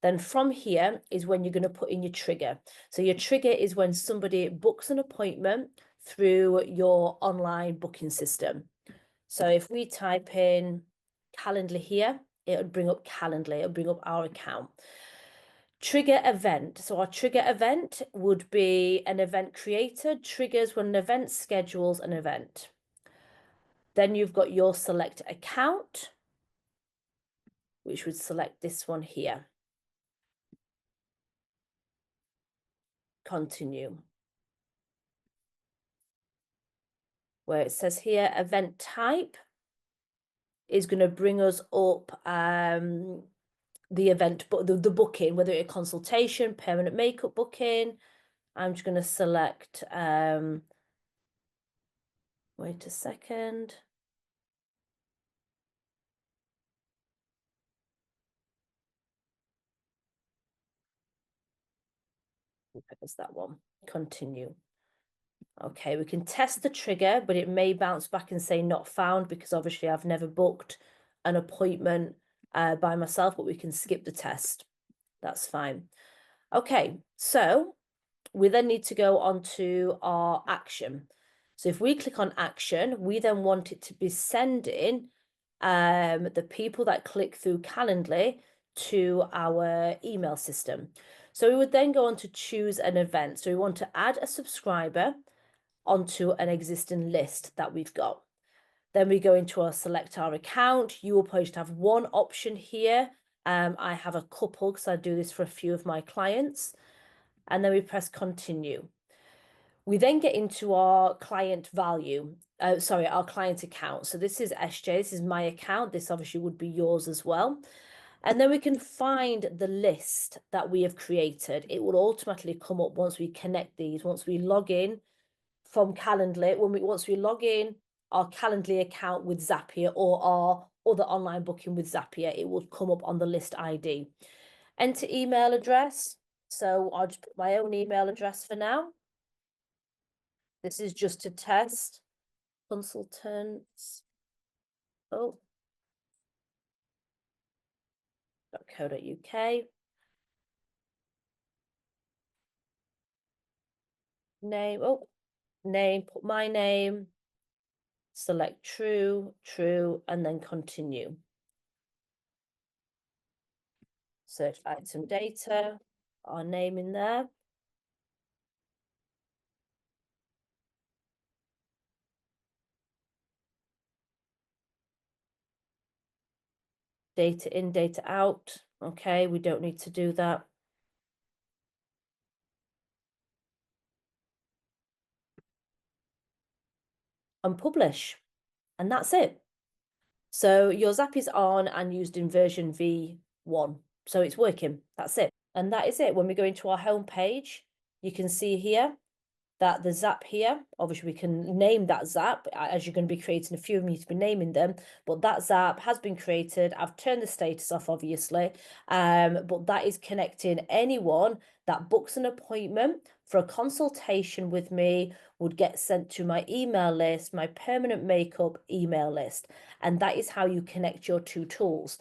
Then from here is when you're going to put in your trigger. So your trigger is when somebody books an appointment through your online booking system. So if we type in Calendly here, it would bring up Calendly, it would bring up our account. Trigger event. So our trigger event would be an event created, triggers when an event schedules an event. Then you've got your select account, which would select this one here. Continue. Where it says here, event type is going to bring us up the event, but the booking, whether it's a consultation, permanent makeup booking. I'm just going to select, wait a second. There's that one. Continue. Okay, we can test the trigger, but it may bounce back and say not found because obviously I've never booked an appointment by myself, but we can skip the test. That's fine. Okay, so we then need to go on to our action. So if we click on action, we then want it to be sending the people that click through Calendly to our email system. So we would then go on to choose an event. So we want to add a subscriber onto an existing list that we've got. Then we go into our select our account. You will probably have one option here I have a couple because I do this for a few of my clients. And then we press continue. We then get into our client value. Sorry, our client account. So this is Essjay. This is my account. This obviously would be yours as well. And then we can find the list that we have created. It will automatically come up once we connect these. Once we log in from Calendly, once we log in our Calendly account with Zapier or our other online booking with Zapier, it will come up on the list ID. Enter email address. So I'll just put my own email address for now. This is just to test. Consultants. Oh. .co.uk. Name. Oh, name. Put my name. Select true, true, and then continue. Search item data. Our name in there. Data in, data out. Okay, we don't need to do that. And publish. And that's it. So your Zap is on and used in version V1. So it's working. That's it. And that is it. When we go into our home page, you can see here that the Zap here, obviously we can name that Zap, as you're going to be creating a few of them, you need to be naming them, but that Zap has been created. I've turned the status off, obviously, but that is connecting anyone that books an appointment for a consultation with me would get sent to my email list, my permanent makeup email list. And that is how you connect your two tools.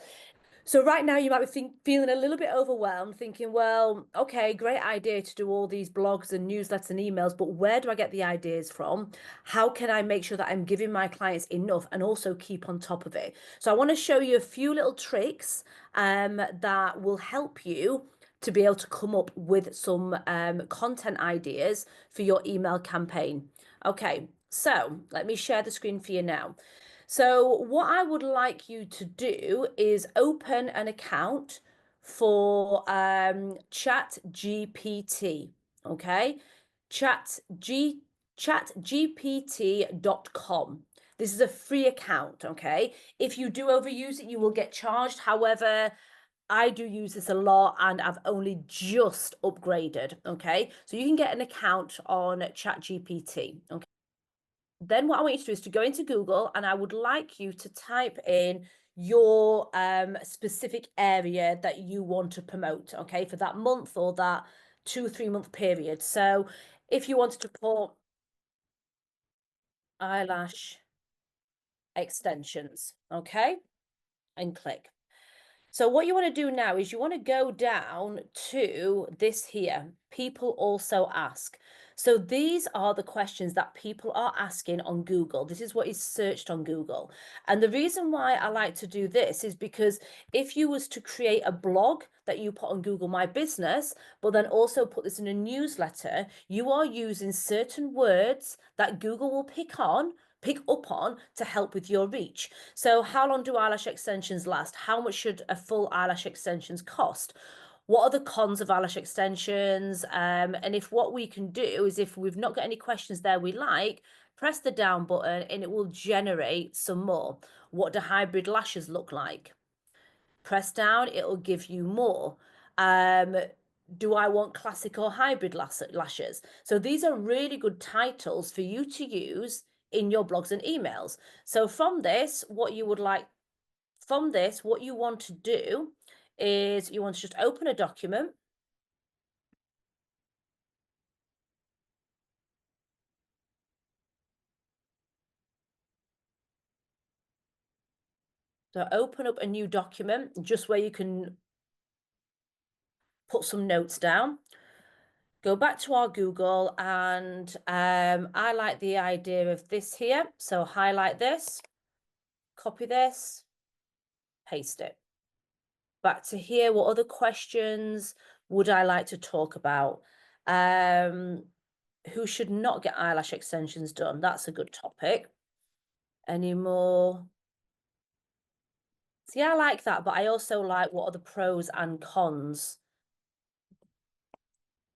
So right now you might be feeling a little bit overwhelmed, thinking, well, okay, great idea to do all these blogs and newsletters and emails, but where do I get the ideas from? How can I make sure that I'm giving my clients enough and also keep on top of it? So I want to show you a few little tricks that will help you to be able to come up with some content ideas for your email campaign. Okay, so let me share the screen for you now. So what I would like you to do is open an account for ChatGPT, okay? ChatGPT.com. This is a free account, okay? If you do overuse it, you will get charged. However, I do use this a lot and I've only just upgraded, okay? So you can get an account on ChatGPT, okay? Then what I want you to do is to go into Google and I would like you to type in your specific area that you want to promote, okay, for that month or that 2-3 month period. So if you wanted to put eyelash extensions, okay, and click. So what you want to do now is you want to go down to this here. People also ask. So these are the questions that people are asking on Google. This is what is searched on Google. And the reason why I like to do this is because if you was to create a blog that you put on Google My Business, but then also put this in a newsletter, you are using certain words that Google will pick up on to help with your reach. So how long do eyelash extensions last? How much should a full eyelash extensions cost? What are the cons of eyelash extensions? And if what we can do is if we've not got any questions there we like, press the down button and it will generate some more. What do hybrid lashes look like? Press down, it'll give you more. Do I want classic or hybrid lashes? So these are really good titles for you to use in your blogs and emails. So from this, what you want to do is you want to just open a document. So open up a new document just where you can put some notes down. Go back to our Google and I like the idea of this here. So highlight this, copy this, paste it. Back to here, what other questions would I like to talk about? Who should not get eyelash extensions done? That's a good topic. Any more? See, I like that, but I also like what are the pros and cons.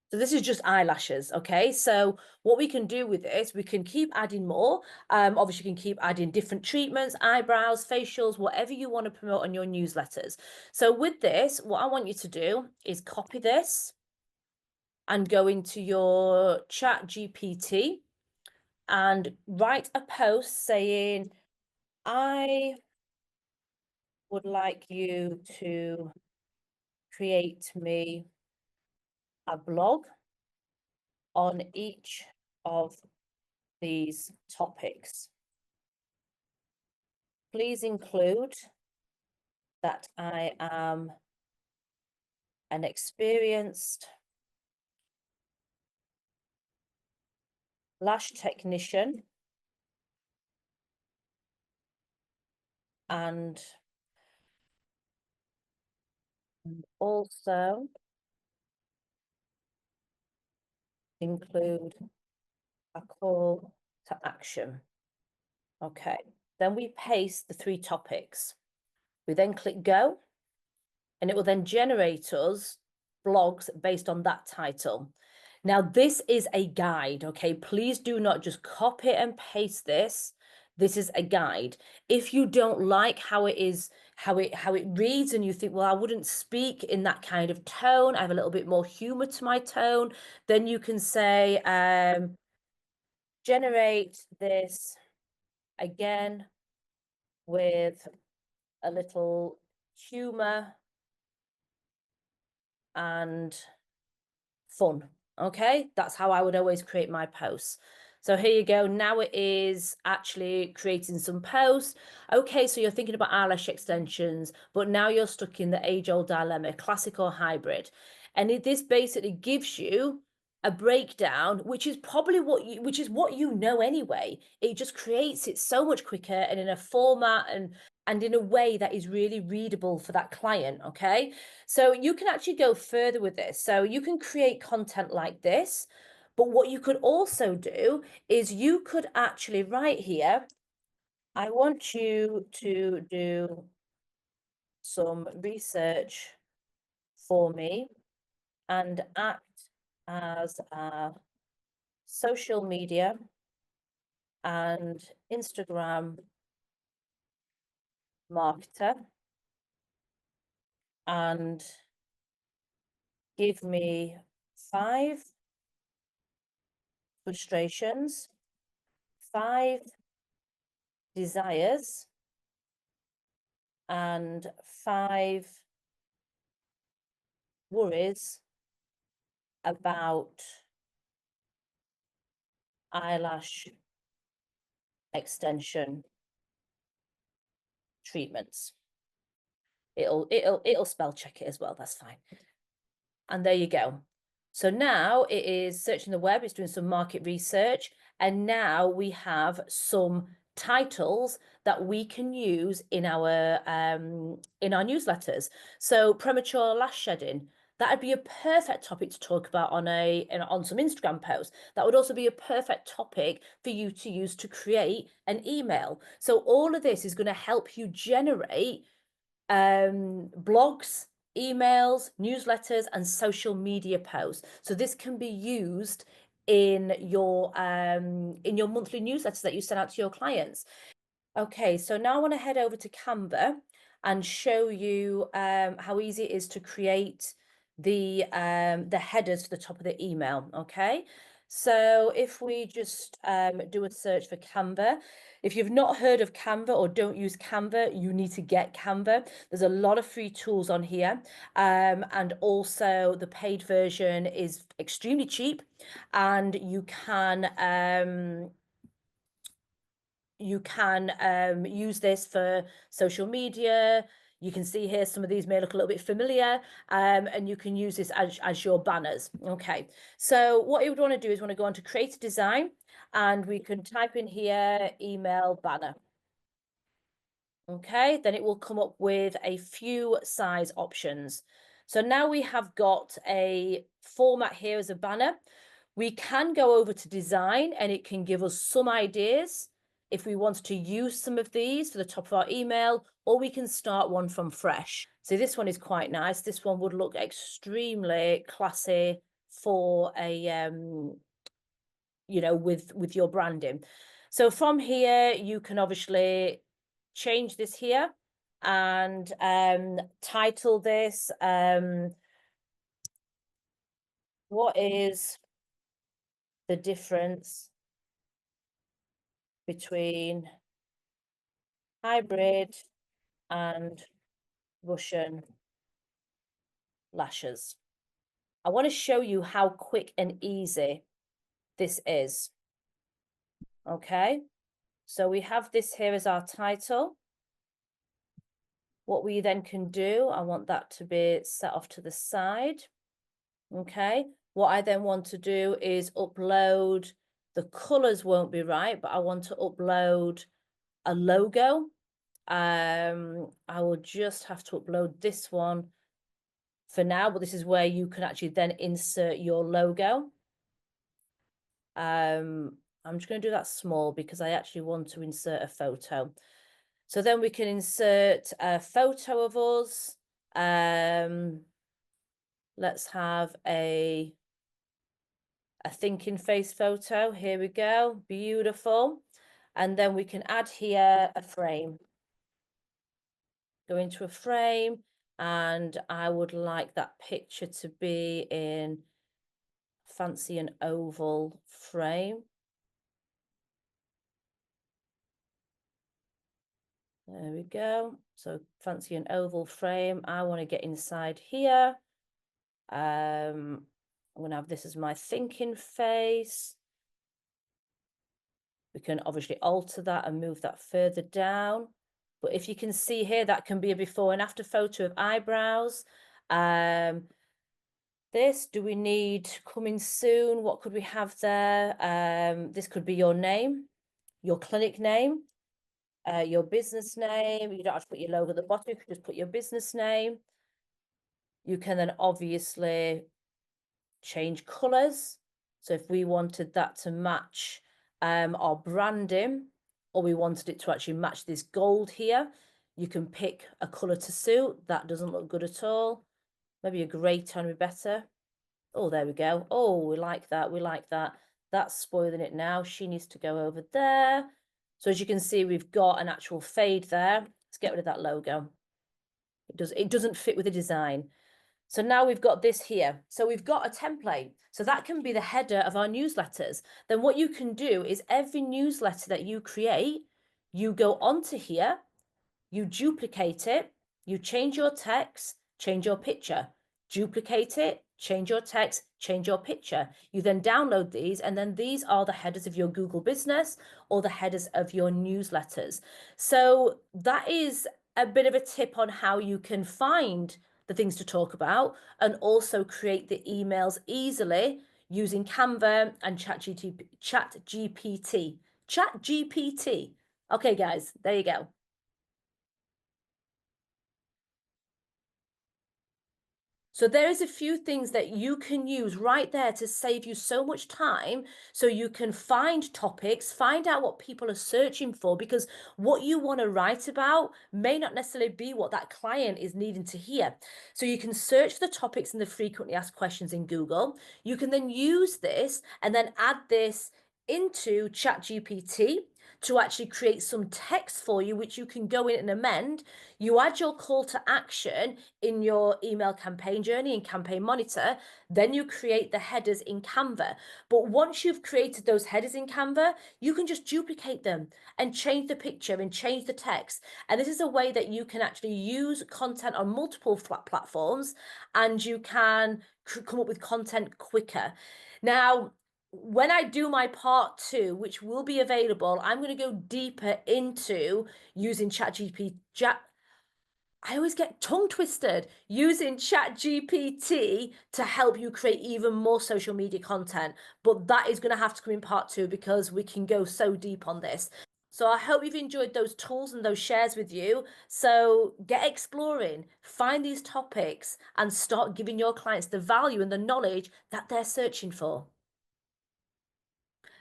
So this is just eyelashes, okay? So what we can do with this, we can keep adding more. Obviously, you can keep adding different treatments, eyebrows, facials, whatever you want to promote on your newsletters. So with this, what I want you to do is copy this and go into your chat GPT and write a post saying, I would like you to create me a blog on each of these topics. Please include that I am an experienced lash technician and also include a call to action. Okay, then we paste the 3 topics. We then click go, and it will then generate us blogs based on that title. Now, this is a guide, okay? Please do not just copy and paste this. This is a guide. If you don't like how it is, how it reads, and you think, well, I wouldn't speak in that kind of tone, I have a little bit more humor to my tone, then you can say, generate this again with a little humor and fun. Okay, that's how I would always create my posts. So here you go. Now it is actually creating some posts. Okay, so you're thinking about eyelash extensions, but now you're stuck in the age-old dilemma, classic or hybrid. And this basically gives you a breakdown, which is probably what you know anyway. It just creates it so much quicker and in a format and in a way that is really readable for that client, okay? So you can actually go further with this. So you can create content like this, but what you could also do is you could actually write here, I want you to do some research for me and act as a social media and Instagram marketer and give me 5 frustrations, 5 desires, and 5 worries about eyelash extension treatments. It'll spell check it as well. That's fine. And there you go. So now it is searching the web, it's doing some market research, and now we have some titles that we can use in our newsletters. So premature lash shedding, that'd be a perfect topic to talk about on some Instagram posts. That would also be a perfect topic for you to use to create an email. So all of this is going to help you generate blogs, emails, newsletters, and social media posts. So this can be used in your monthly newsletters that you send out to your clients. Okay, so now I want to head over to Canva and show you how easy it is to create the headers for the top of the email. Okay, so if we just do a search for Canva, if you've not heard of Canva or don't use Canva, you need to get Canva. There's a lot of free tools on here, and also the paid version is extremely cheap, and you can use this for social media. You can see here some of these may look a little bit familiar, and you can use this as your banners. Okay, so what you would want to do is want to go on to create a design, and we can type in here email banner. Okay, then it will come up with a few size options. So now we have got a format here as a banner. We can go over to design and it can give us some ideas if we want to use some of these for the top of our email, or we can start one from fresh. So this one is quite nice. This one would look extremely classy for a, you know, with your branding. So from here, you can obviously change this here and title this, what is the difference between hybrid and Russian lashes? I want to show you how quick and easy this is. Okay, so we have this here as our title. What we then can do, I want that to be set off to the side. Okay, what I then want to do is upload, the colors won't be right, but I want to upload a logo. I will just have to upload this one for now, but this is where you can actually then insert your logo. I'm just going to do that small because I actually want to insert a photo. So then we can insert a photo of us. Let's have a thinking face photo. Here we go. Beautiful. And then we can add here a frame. Go into a frame, and I would like that picture to be in fancy an oval frame. There we go. So fancy an oval frame. I want to get inside here. I'm going to have this as my thinking face. We can obviously alter that and move that further down. But if you can see here, that can be a before and after photo of eyebrows. This, do we need coming soon? What could we have there? This could be your name, your clinic name, your business name. You don't have to put your logo at the bottom. You can just put your business name. You can then obviously change colors. So if we wanted that to match our branding, or we wanted it to actually match this gold here, you can pick a color to suit. That doesn't look good at all. Maybe a gray tone would be better. Oh, there we go. Oh, we like that. We like that. That's spoiling it now. She needs to go over there. So as you can see, we've got an actual fade there. Let's get rid of that logo. It doesn't fit with the design. So now we've got this here. So we've got a template. So that can be the header of our newsletters. Then what you can do is every newsletter that you create, you go onto here, you duplicate it, you change your text, change your picture, duplicate it, change your text, change your picture. You then download these, and then these are the headers of your Google business or the headers of your newsletters. So that is a bit of a tip on how you can find the things to talk about and also create the emails easily using Canva and ChatGPT. ChatGPT. Okay, guys, there you go. So there is a few things that you can use right there to save you so much time, so you can find topics, find out what people are searching for, because what you want to write about may not necessarily be what that client is needing to hear. So you can search the topics and the frequently asked questions in Google. You can then use this and then add this into ChatGPT to actually create some text for you, which you can go in and amend. You add your call to action in your email campaign journey in Campaign Monitor, then you create the headers in Canva. But once you've created those headers in Canva, you can just duplicate them and change the picture and change the text. And this is a way that you can actually use content on multiple platforms, and you can come up with content quicker. Now, when I do my part 2, which will be available, I'm going to go deeper into using I always get tongue twisted, using ChatGPT to help you create even more social media content. But that is going to have to come in part 2 because we can go so deep on this. So I hope you've enjoyed those tools and those shares with you. So get exploring, find these topics, and start giving your clients the value and the knowledge that they're searching for.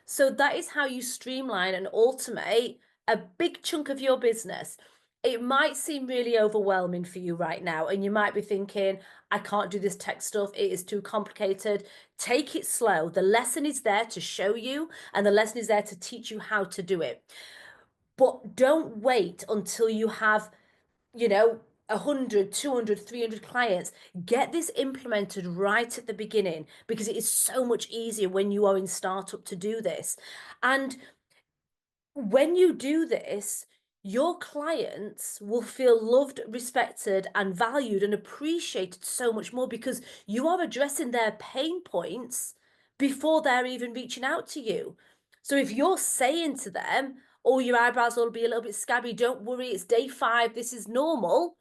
So that is how you streamline and automate a big chunk of your business. It might seem really overwhelming for you right now, and you might be thinking, I can't do this tech stuff, it is too complicated. Take it slow. The lesson is there to show you, and the lesson is there to teach you how to do it. But don't wait until you have, you know, 100, 200, 300 clients. Get this implemented right at the beginning because it is so much easier when you are in startup to do this. And when you do this, your clients will feel loved, respected, and valued and appreciated so much more because you are addressing their pain points before they're even reaching out to you. So if you're saying to them, oh, your eyebrows will be a little bit scabby, don't worry, it's day 5, this is normal,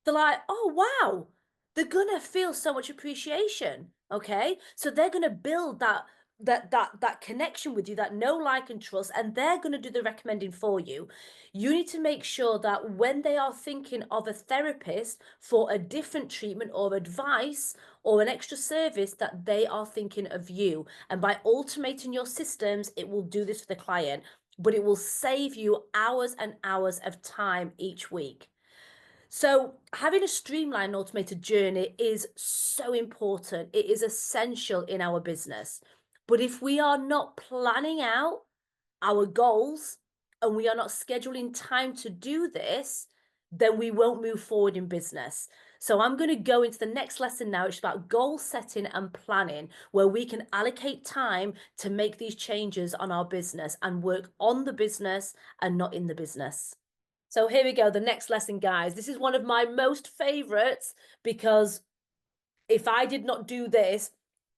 they're like, oh wow, they're gonna feel so much appreciation. Okay. So they're gonna build that connection with you, that know, like, and trust, and they're gonna do the recommending for you. You need to make sure that when they are thinking of a therapist for a different treatment or advice or an extra service, that they are thinking of you. And by automating your systems, it will do this for the client, but it will save you hours and hours of time each week. So, having a streamlined automated journey is so important. It is essential in our business. But if we are not planning out our goals and we are not scheduling time to do this, then we won't move forward in business. So, I'm going to go into the next lesson now, which is about goal setting and planning, where we can allocate time to make these changes on our business and work on the business and not in the business. So here we go, the next lesson, guys. This is one of my most favorites because if I did not do this,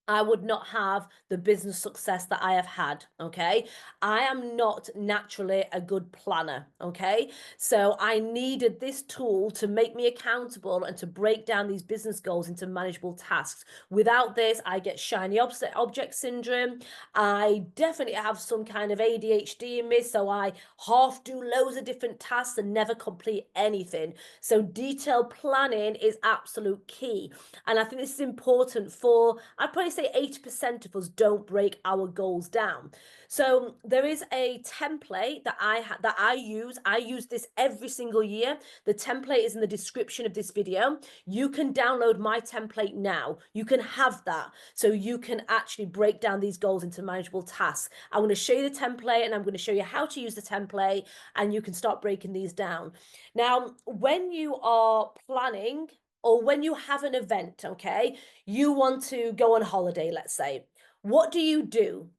I would not have the business success that I have had. Okay. I am not naturally a good planner. Okay. So I needed this tool to make me accountable and to break down these business goals into manageable tasks. Without this, I get shiny object syndrome. I definitely have some kind of ADHD in me. So I half do loads of different tasks and never complete anything. So detailed planning is absolute key. And I think this is important for, I'd probably say 80% of us don't break our goals down. So there is a template that I use. I use this every single year. The template is in the description of this video. You can download my template now. You can have that so you can actually break down these goals into manageable tasks. I'm going to show you the template and I'm going to show you how to use the template and you can start breaking these down. Now, when you are planning or when you have an event, okay, you want to go on holiday, let's say, what do?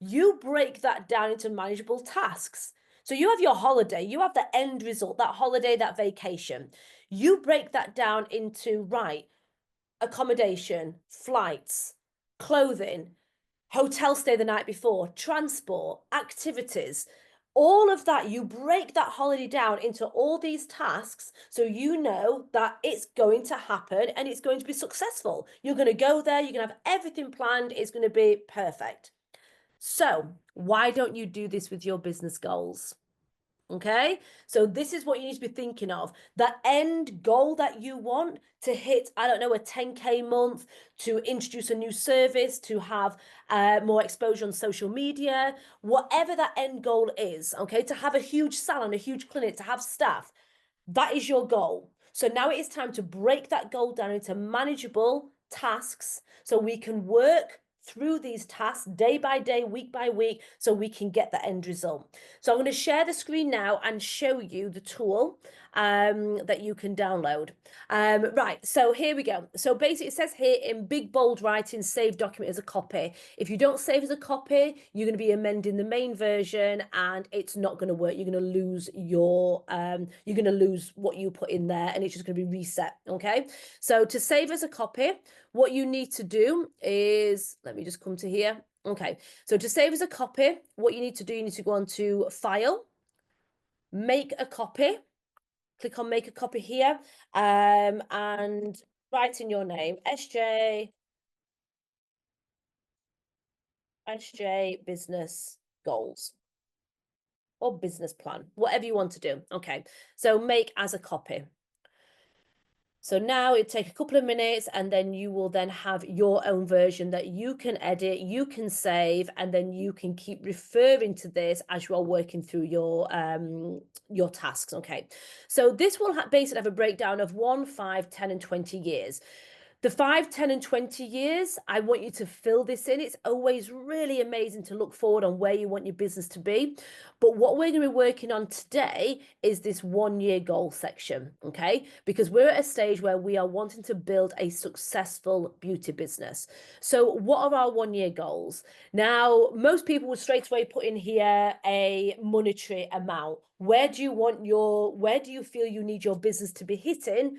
You break that down into manageable tasks. So you have your holiday, you have the end result, that holiday, that vacation. You break that down into, right, accommodation, flights, clothing, hotel stay the night before, transport, activities, all of that. You break that holiday down into all these tasks so you know that it's going to happen and it's going to be successful. You're going to go there, you're going to have everything planned, it's going to be perfect. So, why don't you do this with your business goals? Okay, so this is what you need to be thinking of. That end goal that you want to hit, I don't know, a 10K month, to introduce a new service, to have more exposure on social media, whatever that end goal is, okay, to have a huge salon, a huge clinic, to have staff. That is your goal. So now it is time to break that goal down into manageable tasks so we can work through these tasks day by day, week by week, so we can get the end result. So I'm going to share the screen now and show you the tool that you can download. Right, so here we go. So basically it says here in big bold writing, save document as a copy. If you don't save as a copy, you're going to be amending the main version and it's not going to work. You're going to lose you're going to lose what you put in there and it's just going to be reset. Okay, so to save as a copy, what you need to do is, let me just come to here. Okay, so to save as a copy, what you need to do, you need to go on to File, Make a Copy, click on Make a Copy here, and write in your name, SJ Business Goals or Business Plan, whatever you want to do. Okay, so make as a copy. So now it take a couple of minutes and then you will then have your own version that you can edit, you can save, and then you can keep referring to this as you are working through your tasks. Okay. So this will basically have a breakdown of 1, 5, 10, and 20 years. The 5, 10, and 20 years, I want you to fill this in. It's always really amazing to look forward on where you want your business to be. But what we're going to be working on today is this 1 year goal section, okay? Because we're at a stage where we are wanting to build a successful beauty business. So what are our 1 year goals? Now, most people would straight away put in here a monetary amount. Where do you feel you need your business to be hitting,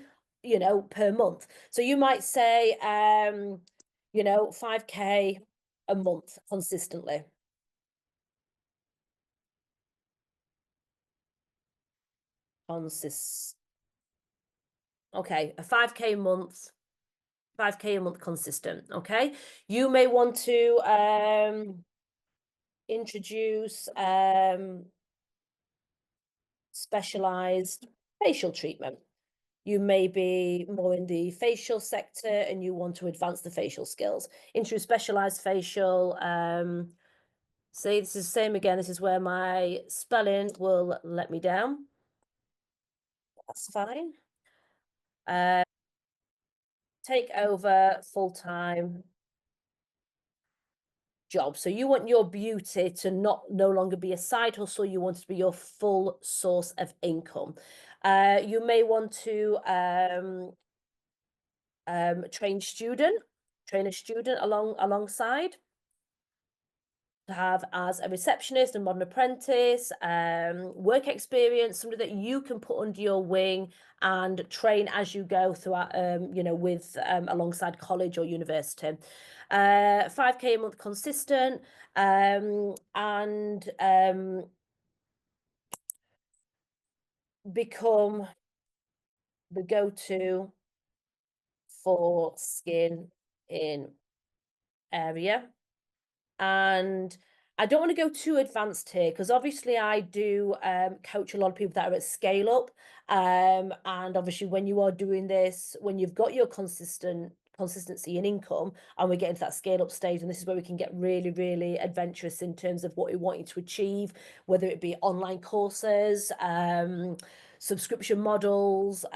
per month? So you might say, 5K a month consistently. Okay, a 5K a month consistent. Okay. You may want to introduce specialized facial treatment. You may be more in the facial sector and you want to advance the facial skills. Introduce specialized facial. See, this is the same again. This is where my spelling will let me down. That's fine. Take over full-time job. So you want your beauty to no longer be a side hustle. You want it to be your full source of income. You may want to train a student alongside to have as a receptionist, a modern apprentice, work experience, somebody that you can put under your wing and train as you go throughout, with alongside college or university. 5K a month consistent, and become the go-to for skin in area. And I don't want to go too advanced here because obviously I do coach a lot of people that are at scale up. And obviously when you are doing this, when you've got your consistency in income and we get into that scale up stage, and this is where we can get really, really adventurous in terms of what we want you to achieve, whether it be online courses, subscription models,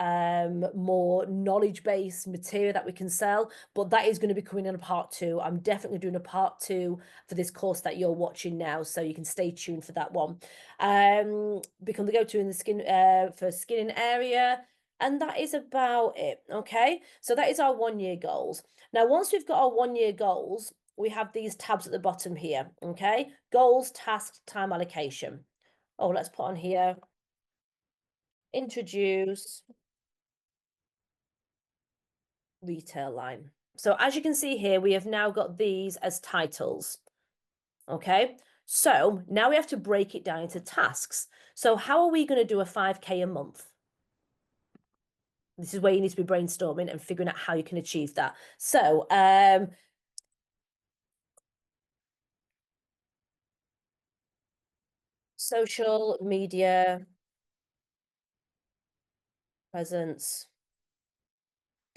more knowledge-based material that we can sell. But that is going to be coming in a part 2. I'm definitely doing a part 2 for this course that you're watching now, so you can stay tuned for that one. Become the go-to in the skin for skin area. And that is about it. Okay, so that is our 1 year goals. Now, once we've got our 1 year goals, we have these tabs at the bottom here. Okay, goals, tasks, time allocation. Oh, let's put on here, introduce retail line. So as you can see here, we have now got these as titles. Okay, so now we have to break it down into tasks. So how are we going to do a 5K a month? This is where you need to be brainstorming and figuring out how you can achieve that. So social media presence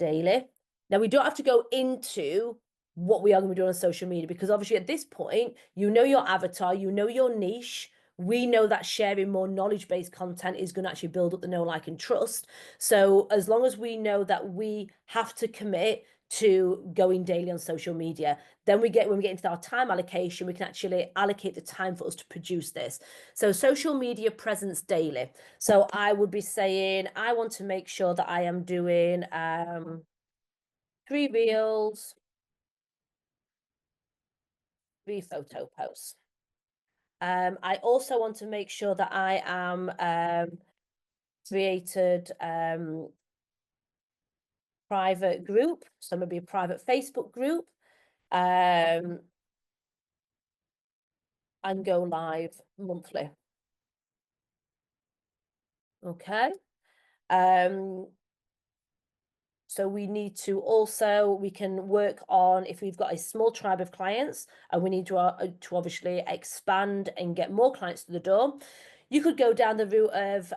daily. Now, we don't have to go into what we are going to be doing on social media because obviously at this point, you know your avatar, you know your niche. We know that sharing more knowledge-based content is going to actually build up the know, like, and trust. So as long as we know that we have to commit to going daily on social media, then when we get into our time allocation, we can actually allocate the time for us to produce this. So social media presence daily. So I would be saying I want to make sure that I am doing 3 reels, 3 photo posts. I also want to make sure that I am created private group, so maybe a private Facebook group, and go live monthly. Okay. So we need to also, we can work on if we've got a small tribe of clients and we need to obviously expand and get more clients to the door. You could go down the route of,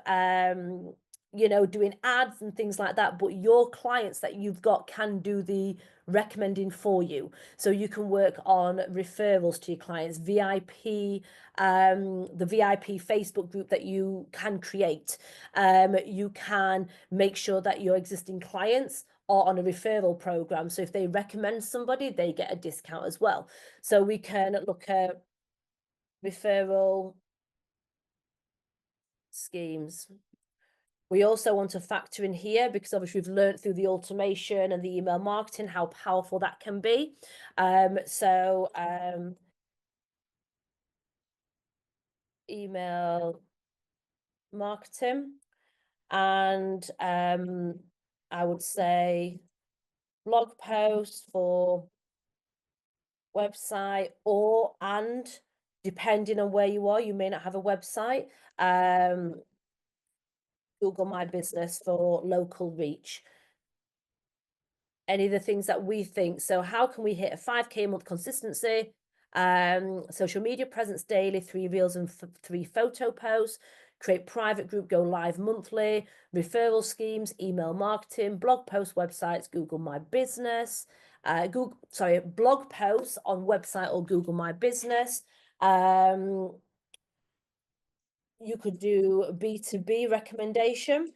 doing ads and things like that, but your clients that you've got can do the recommending for you. So you can work on referrals to your clients, VIP, the VIP Facebook group that you can create. You can make sure that your existing clients are on a referral program. So if they recommend somebody, they get a discount as well. So we can look at referral schemes. We also want to factor in here, because obviously we've learned through the automation and the email marketing how powerful that can be. Email marketing, and I would say blog posts for website, and depending on where you are, you may not have a website. Google My Business for local reach. Any of the things that we think. So how can we hit a 5K a month consistency? Social media presence daily, 3 reels and 3 photo posts, create private group, go live monthly, referral schemes, email marketing, blog posts, websites, Google My Business, blog posts on website or Google My Business. You could do B2B recommendation.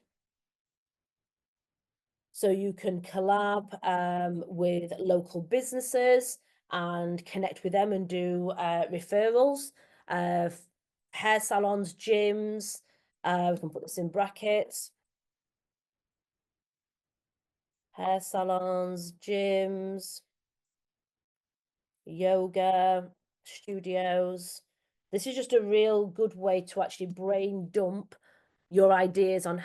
So you can collab with local businesses and connect with them and do referrals. Hair salons, gyms, we can put this in brackets. Hair salons, gyms, yoga, studios. This is just a real good way to actually brain dump your ideas on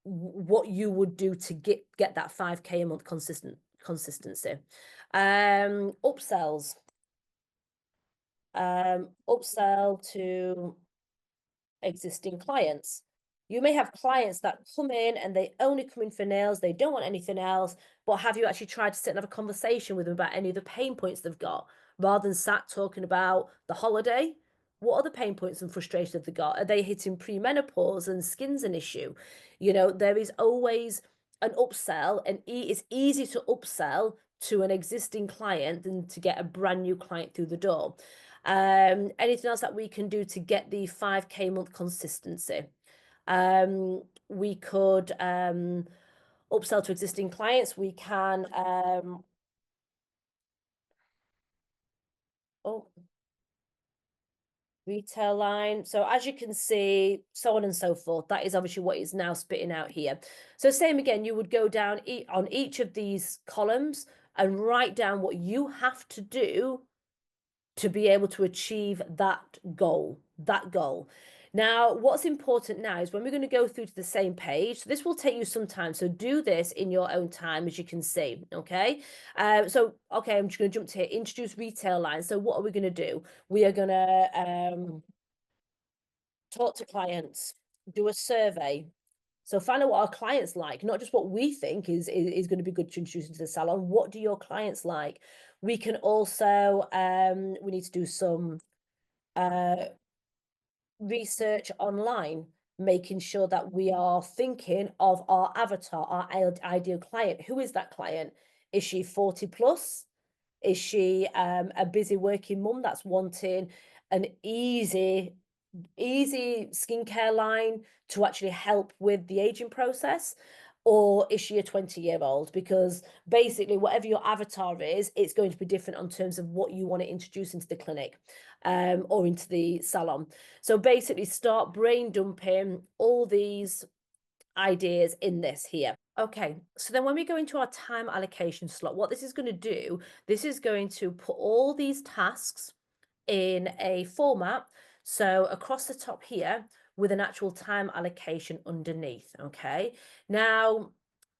what you would do to get that 5K a month consistency. Upsells. Upsell to existing clients. You may have clients that come in and they only come in for nails, they don't want anything else, but have you actually tried to sit and have a conversation with them about any of the pain points they've got, rather than sat talking about the holiday? What are the pain points and frustrations have they got? Are they hitting premenopause and skin's an issue? There is always an upsell, and it's easy to upsell to an existing client than to get a brand new client through the door. Anything else that we can do to get the 5K month consistency? We could upsell to existing clients. We can retail line. So as you can see, so on and so forth. That is obviously what is now spitting out here. So same again, you would go down on each of these columns and write down what you have to do to be able to achieve that goal. Now, what's important now is when we're going to go through to the same page, so this will take you some time. So do this in your own time, as you can see. Okay. I'm just going to jump to here, introduce retail lines. So what are we going to do? We are going to talk to clients, do a survey. So find out what our clients like, not just what we think is going to be good to introduce into the salon. What do your clients like? We can also, we need to do some research online, making sure that we are thinking of our avatar, our ideal client. Who is that client? Is she 40 plus? Is she a busy working mum that's wanting an easy skincare line to actually help with the aging process? Or is she a 20-year-old? Because basically, whatever your avatar is, it's going to be different in terms of what you want to introduce into the clinic or into the salon. So basically, start brain dumping all these ideas in this here. Okay, so then when we go into our time allocation slot, what this is going to do, this is going to put all these tasks in a format. So across the top here, with an actual time allocation underneath. Okay, now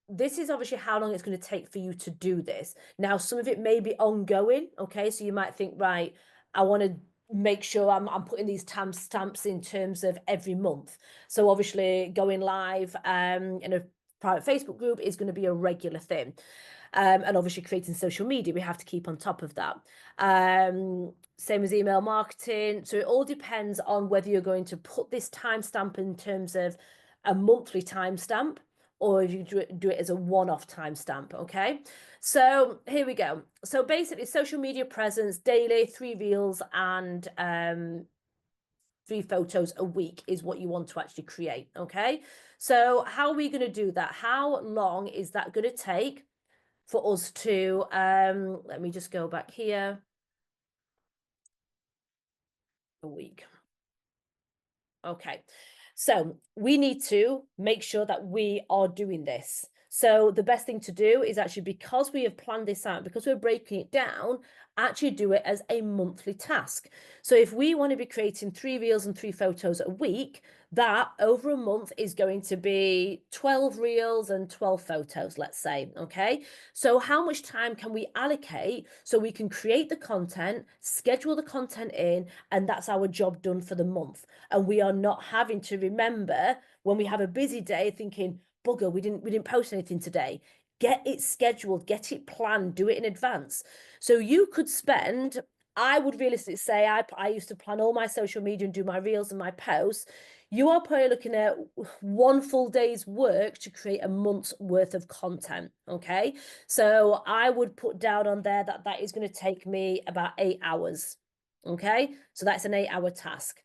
this is obviously how long it's going to take for you to do this. Now, some of it may be ongoing. Okay, so you might think, right, I want to make sure I'm putting these timestamps in terms of every month. So obviously going live in private Facebook group is going to be a regular thing. And obviously creating social media, we have to keep on top of that. Same as email marketing. So it all depends on whether you're going to put this timestamp in terms of a monthly timestamp, or if you do it as a one-off timestamp, okay? So here we go. So basically, social media presence daily, 3 reels and 3 photos a week is what you want to actually create, okay? So how are we going to do that? How long is that going to take for us to, let me just go back here, a week. Okay, so we need to make sure that we are doing this. So the best thing to do is actually, because we have planned this out, because we're breaking it down, actually do it as a monthly task. So if we want to be creating 3 reels and 3 photos a week, that over a month is going to be 12 reels and 12 photos, let's say, okay? So how much time can we allocate so we can create the content, schedule the content in, and that's our job done for the month. And we are not having to remember when we have a busy day thinking, bugger, we didn't post anything today. Get it scheduled, get it planned, do it in advance. So you could spend, I would realistically say, I used to plan all my social media and do my reels and my posts. You are probably looking at 1 full day's work to create a month's worth of content, okay? So I would put down on there that that is going to take me about 8 hours, okay? So that's an 8-hour task.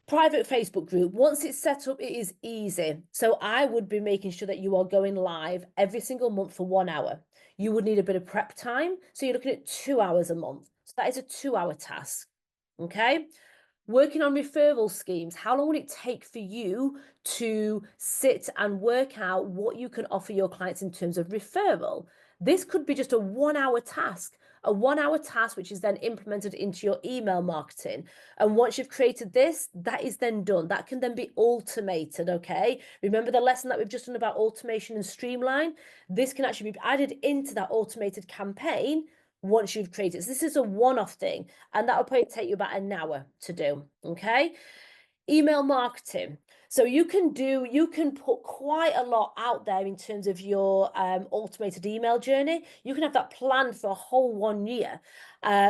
Private Facebook group, once it's set up, it is easy. So I would be making sure that you are going live every single month for 1 hour. You would need a bit of prep time. So you're looking at 2 hours a month. So that is a 2-hour task. Okay. Working on referral schemes, how long would it take for you to sit and work out what you can offer your clients in terms of referral? This could be just a 1-hour task, which is then implemented into your email marketing. And once you've created this, that is then done. That can then be automated, okay? Remember the lesson that we've just done about automation and streamline? This can actually be added into that automated campaign once you've created. So this is a one-off thing, and that will probably take you about an hour to do, okay? Email marketing. So you can put quite a lot out there in terms of your automated email journey. You can have that planned for a whole 1 year,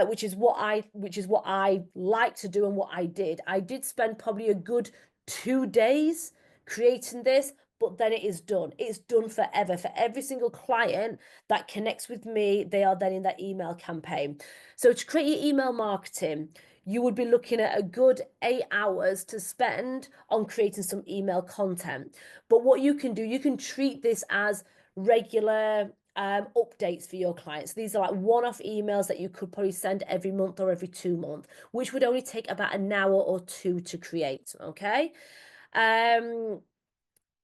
which is what I like to do and what I did. I did spend probably a good 2 days creating this, but then it is done. It's done forever. For every single client that connects with me, they are then in that email campaign. So to create your email marketing, you would be looking at a good 8 hours to spend on creating some email content. But what you can do, you can treat this as regular updates for your clients. These are like one-off emails that you could probably send every month or every 2 months, which would only take about an hour or 2 to create, okay?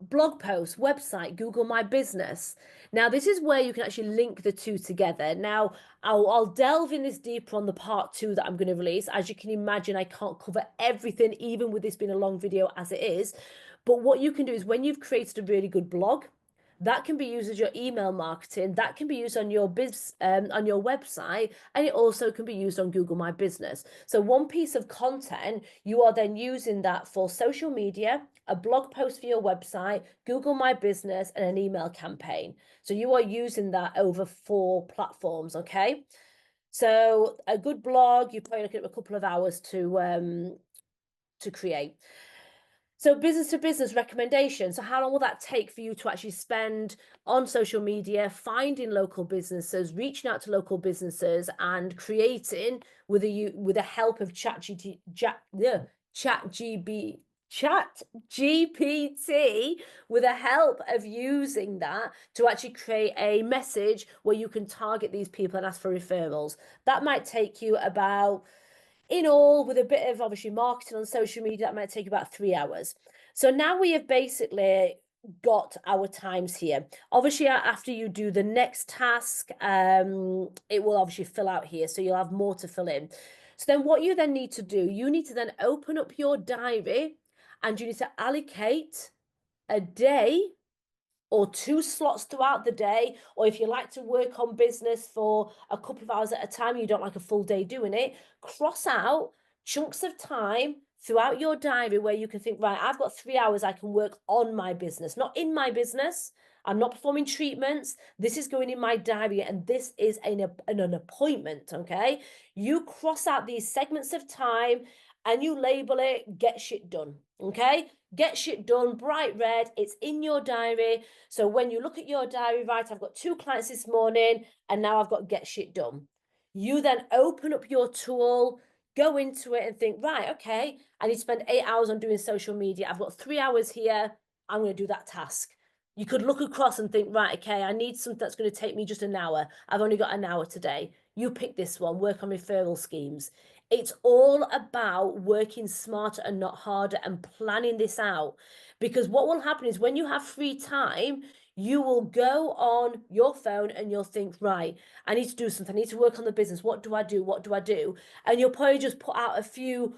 Blog post, website, Google My Business. Now, this is where you can actually link the two together. Now, I'll delve in this deeper on the part 2 that I'm going to release. As you can imagine, I can't cover everything, even with this being a long video as it is. But what you can do is, when you've created a really good blog, that can be used as your email marketing. That can be used on your on your website, and it also can be used on Google My Business. So one piece of content, you are then using that for social media, a blog post for your website, Google My Business, and an email campaign. So you are using that over 4 platforms, okay? So a good blog, you probably look at a couple of hours to create. So business to business recommendation. So how long will that take for you to actually spend on social media, finding local businesses, reaching out to local businesses, and creating with the help of ChatGPT, with the help of using that to actually create a message where you can target these people and ask for referrals. That might take you about, in all, with a bit of obviously marketing on social media, that might take about 3 hours. So now we have basically got our times here. Obviously, after you do the next task, it will obviously fill out here, so you'll have more to fill in. So then what you then need to do, you need to then open up your diary, and you need to allocate a day or 2 slots throughout the day, or if you like to work on business for a couple of hours at a time, you don't like a full day doing it, cross out chunks of time throughout your diary where you can think, right, I've got 3 hours I can work on my business, not in my business. I'm not performing treatments. This is going in my diary, and this is an appointment, okay? You cross out these segments of time and you label it get shit done, okay? Get shit done, bright red, it's in your diary. So when you look at your diary, right, I've got 2 clients this morning and now I've got get shit done. You then open up your tool, go into it and think, right, okay, I need to spend 8 hours on doing social media. I've got 3 hours here. I'm going to do that task. You could look across and think, right, okay, I need something that's going to take me just an hour. I've only got an hour today. You pick this one, work on referral schemes. It's all about working smarter and not harder and planning this out. Because what will happen is when you have free time, you will go on your phone and you'll think, right, I need to do something. I need to work on the business. What do I do? What do I do? And you'll probably just put out a few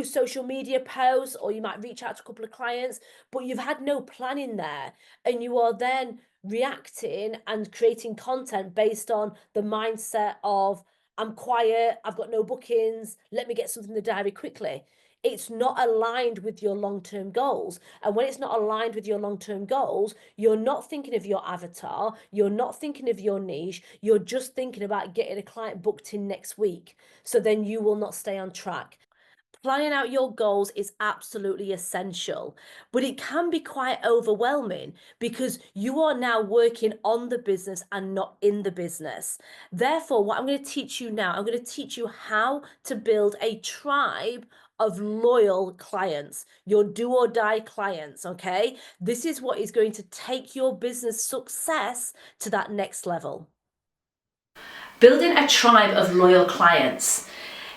social media posts, or you might reach out to a couple of clients, but you've had no planning there, and you are then reacting and creating content based on the mindset of, I'm quiet, I've got no bookings, let me get something in the diary quickly. It's not aligned with your long-term goals. And when it's not aligned with your long-term goals, you're not thinking of your avatar, you're not thinking of your niche, you're just thinking about getting a client booked in next week. So then you will not stay on track. Planning out your goals is absolutely essential, but it can be quite overwhelming because you are now working on the business and not in the business. Therefore, what I'm going to teach you now, I'm going to teach you how to build a tribe of loyal clients, your do or die clients, okay? This is what is going to take your business success to that next level. Building a tribe of loyal clients.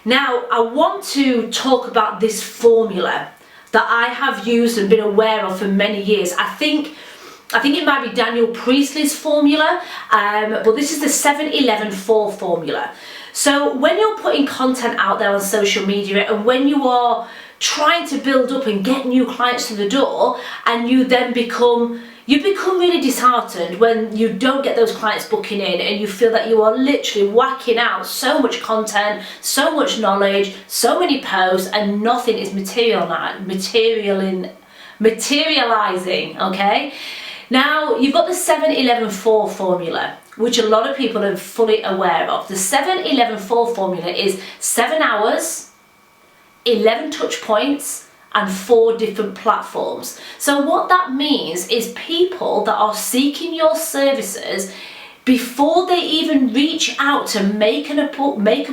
Now, I want to talk about this formula that I have used and been aware of for many years. I think it might be Daniel Priestley's formula, but this is the 7-11-4 formula. So when you're putting content out there on social media and when you are trying to build up and get new clients to the door, and you become really disheartened when you don't get those clients booking in, and you feel that you are literally whacking out so much content, so much knowledge, so many posts, and nothing is materializing, okay? Now, you've got the 7-11-4 formula, which a lot of people are fully aware of. The 7-11-4 formula is 7 hours, 11 touch points, and 4 different platforms. So what that means is people that are seeking your services, before they even reach out to make a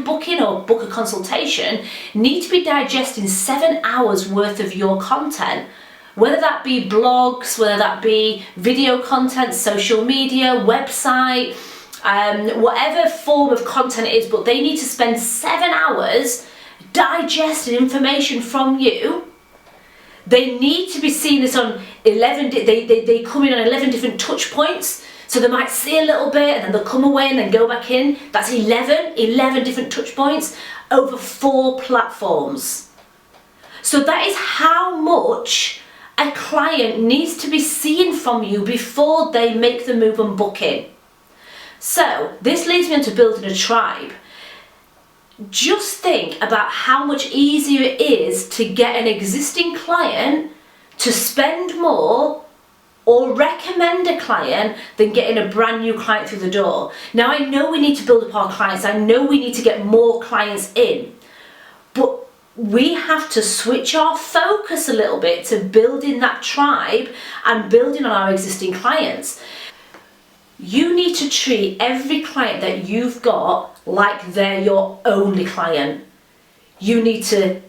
booking or book a consultation, need to be digesting 7 hours worth of your content. Whether that be blogs, whether that be video content, social media, website, whatever form of content it is, but they need to spend 7 hours digesting information from you. They need to be seeing this on 11, they come in on 11 different touch points. So they might see a little bit and then they'll come away and then go back in. That's 11 different touch points over 4 platforms. So that is how much a client needs to be seeing from you before they make the move and book in. So this leads me on to building a tribe. Just think about how much easier it is to get an existing client to spend more or recommend a client than getting a brand new client through the door. Now, I know we need to build up our clients. I know we need to get more clients in, but we have to switch our focus a little bit to building that tribe and building on our existing clients. You need to treat every client that you've got like they're your only client. You need to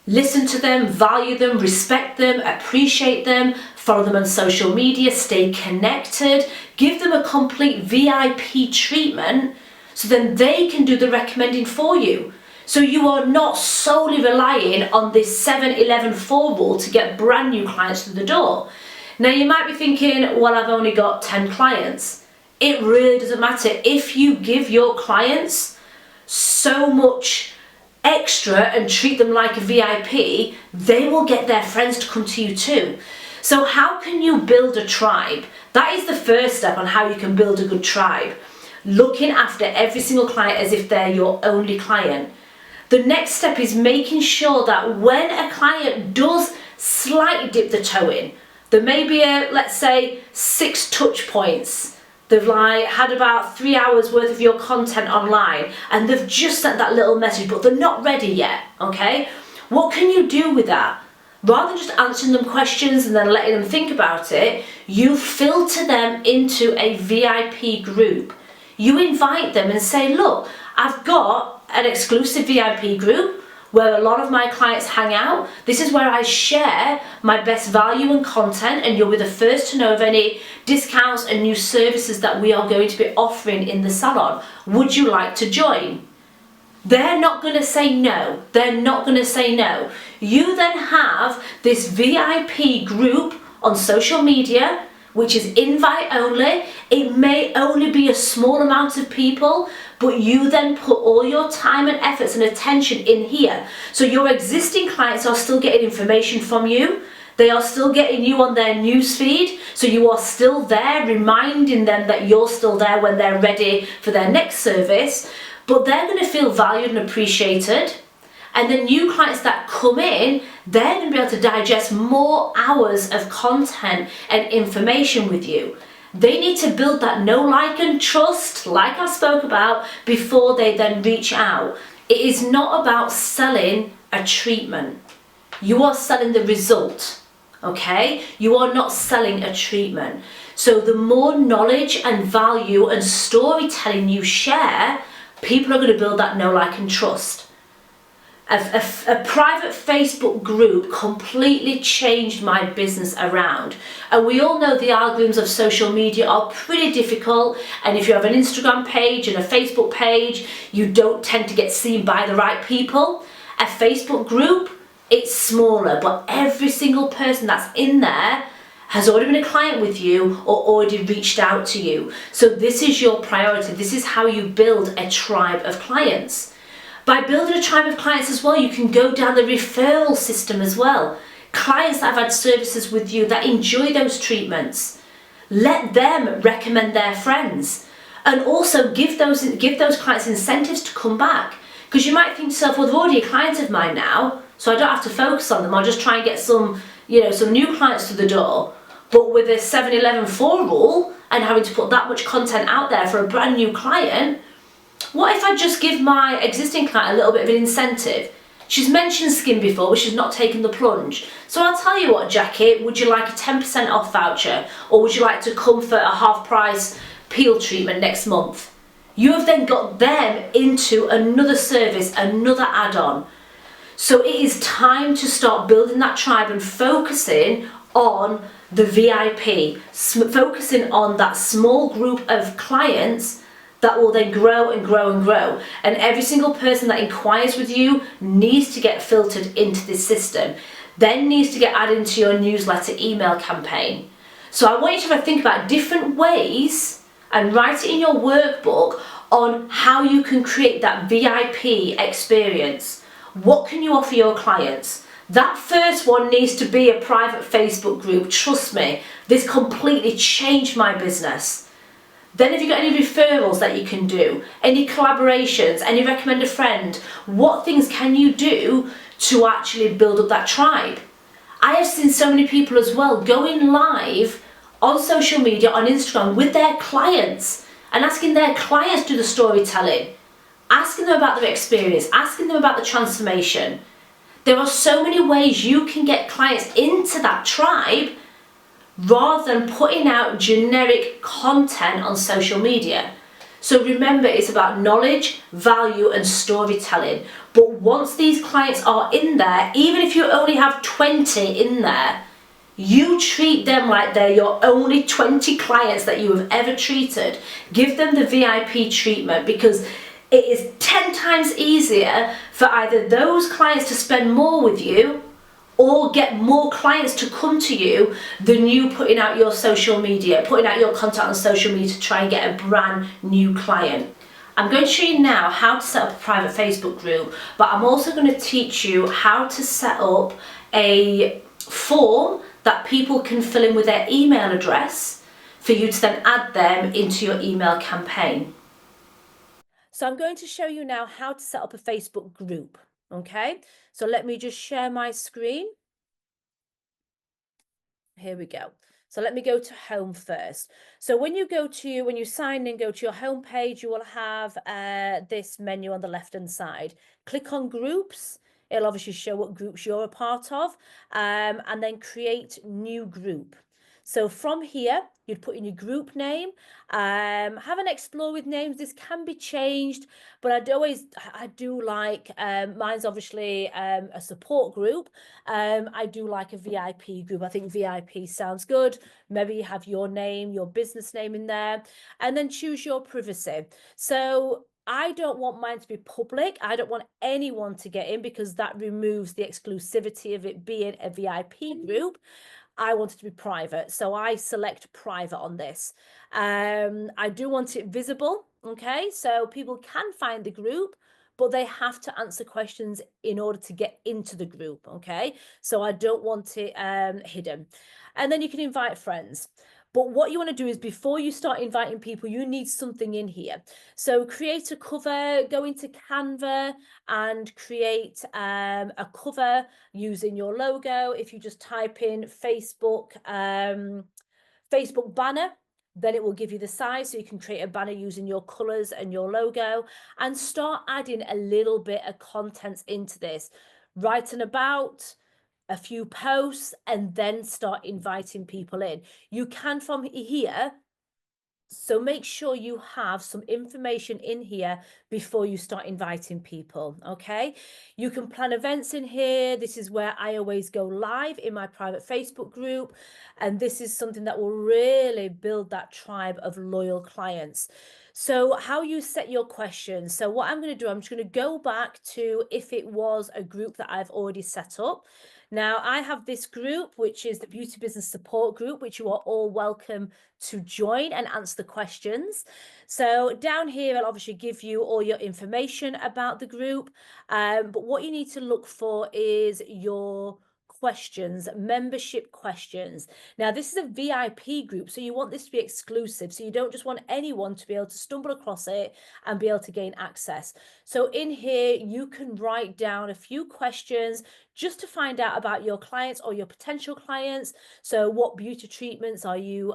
listen to them, value them, respect them, appreciate them, follow them on social media, stay connected, give them a complete VIP treatment so then they can do the recommending for you. So you are not solely relying on this 7-11-4 rule to get brand new clients through the door. Now you might be thinking, well, I've only got 10 clients. It really doesn't matter. If you give your clients so much extra and treat them like a VIP, they will get their friends to come to you too. So how can you build a tribe? That is the first step on how you can build a good tribe. Looking after every single client as if they're your only client. The next step is making sure that when a client does slightly dip the toe in, there may be let's say 6 touch points. They've like had about 3 hours worth of your content online and they've just sent that little message, but they're not ready yet, okay? What can you do with that? Rather than just answering them questions and then letting them think about it, you filter them into a VIP group. You invite them and say, look, I've got an exclusive VIP group where a lot of my clients hang out. This is where I share my best value and content, and you'll be the first to know of any discounts and new services that we are going to be offering in the salon. Would you like to join? They're not going to say no. They're not going to say no. You then have this VIP group on social media, which is invite only. It may only be a small amount of people, but you then put all your time and efforts and attention in here. So your existing clients are still getting information from you. They are still getting you on their news feed. So you are still there, reminding them that you're still there when they're ready for their next service. But they're going to feel valued and appreciated. And the new clients that come in, they're going to be able to digest more hours of content and information with you. They need to build that know, like and trust, like I spoke about, before they then reach out. It is not about selling a treatment. You are selling the result, okay? You are not selling a treatment. So the more knowledge and value and storytelling you share, people are going to build that know, like and trust. A private Facebook group completely changed my business around. And we all know the algorithms of social media are pretty difficult. And if you have an Instagram page and a Facebook page, you don't tend to get seen by the right people. A Facebook group, it's smaller, but every single person that's in there has already been a client with you or already reached out to you. So this is your priority. This is how you build a tribe of clients. By building a tribe of clients as well, you can go down the referral system as well. Clients that have had services with you that enjoy those treatments, let them recommend their friends, and also give those clients incentives to come back. Because you might think to yourself, well, they're already a client of mine now, so I don't have to focus on them. I'll just try and get some new clients to the door. But with a 7-11 4 rule and having to put that much content out there for a brand new client, what if I just give my existing client a little bit of an incentive? She's mentioned skin before, but she's not taken the plunge. So I'll tell you what, Jackie, would you like a 10% off voucher? Or would you like to come for a half price peel treatment next month? You have then got them into another service, another add-on. So it is time to start building that tribe and focusing on the VIP, focusing on that small group of clients that will then grow and grow and grow. And every single person that inquires with you needs to get filtered into this system, then needs to get added into your newsletter email campaign. So I want you to have a think about different ways and write it in your workbook on how you can create that VIP experience. What can you offer your clients? That first one needs to be a private Facebook group. Trust me, this completely changed my business. Then have you got any referrals that you can do? Any collaborations? Any recommend a friend? What things can you do to actually build up that tribe? I have seen so many people as well going live on social media, on Instagram with their clients and asking their clients to do the storytelling, asking them about their experience, asking them about the transformation. There are so many ways you can get clients into that tribe rather than putting out generic content on social media. So remember, it's about knowledge, value and storytelling. But once these clients are in there, even if you only have 20 in there, you treat them like they're your only 20 clients that you have ever treated. Give them the VIP treatment, because it is 10 times easier for either those clients to spend more with you or get more clients to come to you than you putting out your social media, putting out your content on social media to try and get a brand new client. I'm going to show you now how to set up a private Facebook group, but I'm also going to teach you how to set up a form that people can fill in with their email address for you to then add them into your email campaign. So I'm going to show you now how to set up a Facebook group. Okay, so let me just share my screen. Here we go. So let me go to home first. So when you sign in, go to your home page, you will have this menu on the left hand side. Click on groups. It'll obviously show what groups you're a part of, and then create new group. So from here, you'd put in your group name. Have an explore with names. This can be changed, but I do like, mine's obviously a support group. I do like a VIP group. I think VIP sounds good. Maybe you have your name, your business name in there, and then choose your privacy. So I don't want mine to be public. I don't want anyone to get in because that removes the exclusivity of it being a VIP group. I want it to be private. So I select private on this. I do want it visible. Okay. So people can find the group, but they have to answer questions in order to get into the group. Okay. So I don't want it hidden. And then you can invite friends. But what you want to do is before you start inviting people, you need something in here. So create a cover, go into Canva and create a cover using your logo. If you just type in Facebook banner, then it will give you the size, so you can create a banner using your colors and your logo and start adding a little bit of content into this. Write an about, a few posts, and then start inviting people in. You can from here. So make sure you have some information in here before you start inviting people, okay? You can plan events in here. This is where I always go live in my private Facebook group. And this is something that will really build that tribe of loyal clients. So how you set your questions. So what I'm going to do, I'm just going to go back to if it was a group that I've already set up. Now I have this group, which is the Beauty Business Support Group, which you are all welcome to join and answer the questions. So down here, I'll obviously give you all your information about the group. But what you need to look for is your questions, membership questions. Now, this is a VIP group, so you want this to be exclusive. So you don't just want anyone to be able to stumble across it and be able to gain access. So in here, you can write down a few questions just to find out about your clients or your potential clients. So what beauty treatments are you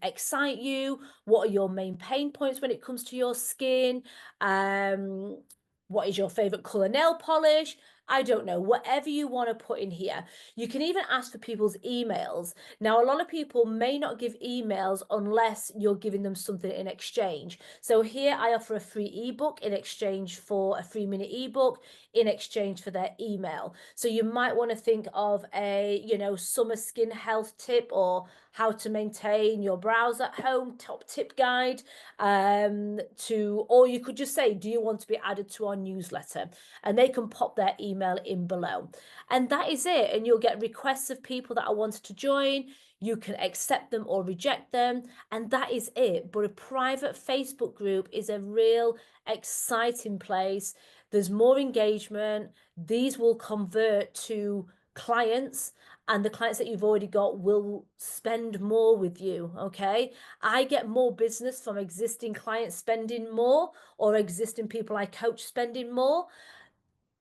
excite you? What are your main pain points when it comes to your skin? What is your favorite color nail polish? I don't know, whatever you want to put in here. You can even ask for people's emails. Now, a lot of people may not give emails unless you're giving them something in exchange. So here I offer a free ebook in exchange for a 3-minute ebook in exchange for their email. So you might want to think of a, summer skin health tip or how to maintain your brows at home, top tip guide, or you could just say, do you want to be added to our newsletter? And they can pop their email in below. And that is it. And you'll get requests of people that are wanted to join. You can accept them or reject them. And that is it. But a private Facebook group is a real exciting place. There's more engagement. These will convert to clients, and the clients that you've already got will spend more with you. Okay, I get more business from existing clients spending more, or existing people I coach spending more.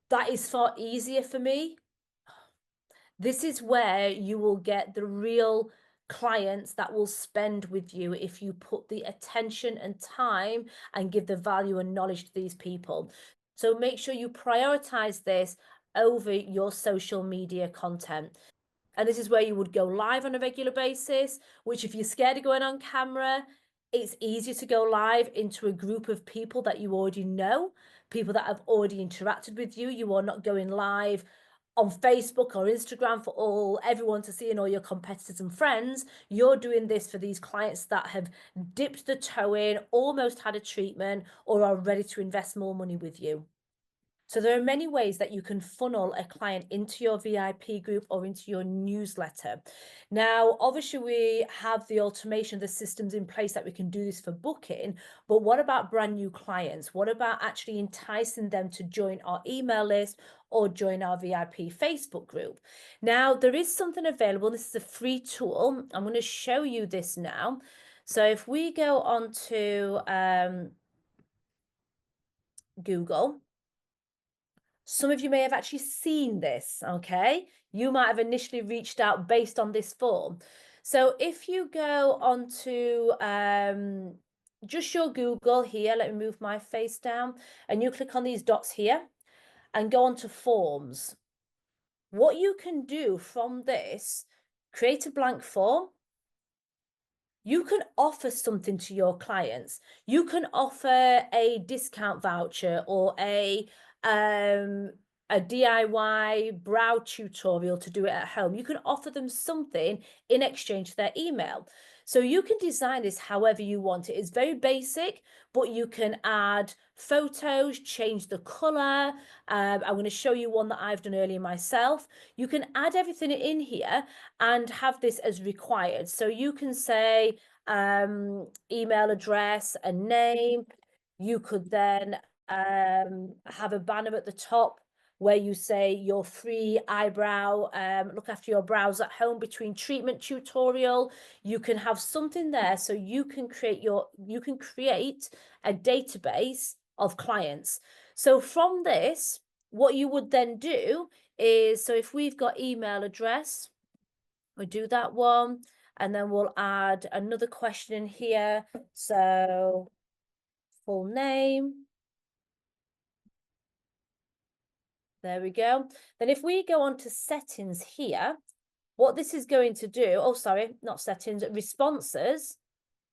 That is far easier for me. This is where you will get the real clients that will spend with you if you put the attention and time and give the value and knowledge to these people. So make sure you prioritize this over your social media content. And this is where you would go live on a regular basis, which if you're scared of going on camera, it's easier to go live into a group of people that you already know, people that have already interacted with you. You are not going live on Facebook or Instagram for everyone to see and all your competitors and friends. You're doing this for these clients that have dipped the toe in, almost had a treatment, or are ready to invest more money with you. So there are many ways that you can funnel a client into your VIP group or into your newsletter. Now, obviously, we have the automation, the systems in place that we can do this for booking, but what about brand new clients? What about actually enticing them to join our email list or join our VIP Facebook group? Now, there is something available. This is a free tool. I'm going to show you this now. So if we go on to Google. Some of you may have actually seen this, okay? You might have initially reached out based on this form. So if you go onto just your Google here, let me move my face down, and you click on these dots here and go onto forms. What you can do from this, create a blank form. You can offer something to your clients. You can offer a discount voucher or a DIY brow tutorial to do it at home. You can offer them something in exchange for their email. So you can design this however you want it. It's very basic, but you can add photos, change the color. I'm going to show you one that I've done earlier myself. You can add everything in here and have this as required. So you can say email address, a name. You could then have a banner at the top where you say your free eyebrow, look after your brows at home between treatment tutorial. You can have something there so you can create a database of clients. So from this, what you would then do is, so if we've got email address, we do that one, and then we'll add another question in here. So full name. There we go. Then if we go on to settings here, what this is going to do, oh, sorry, not settings, responses,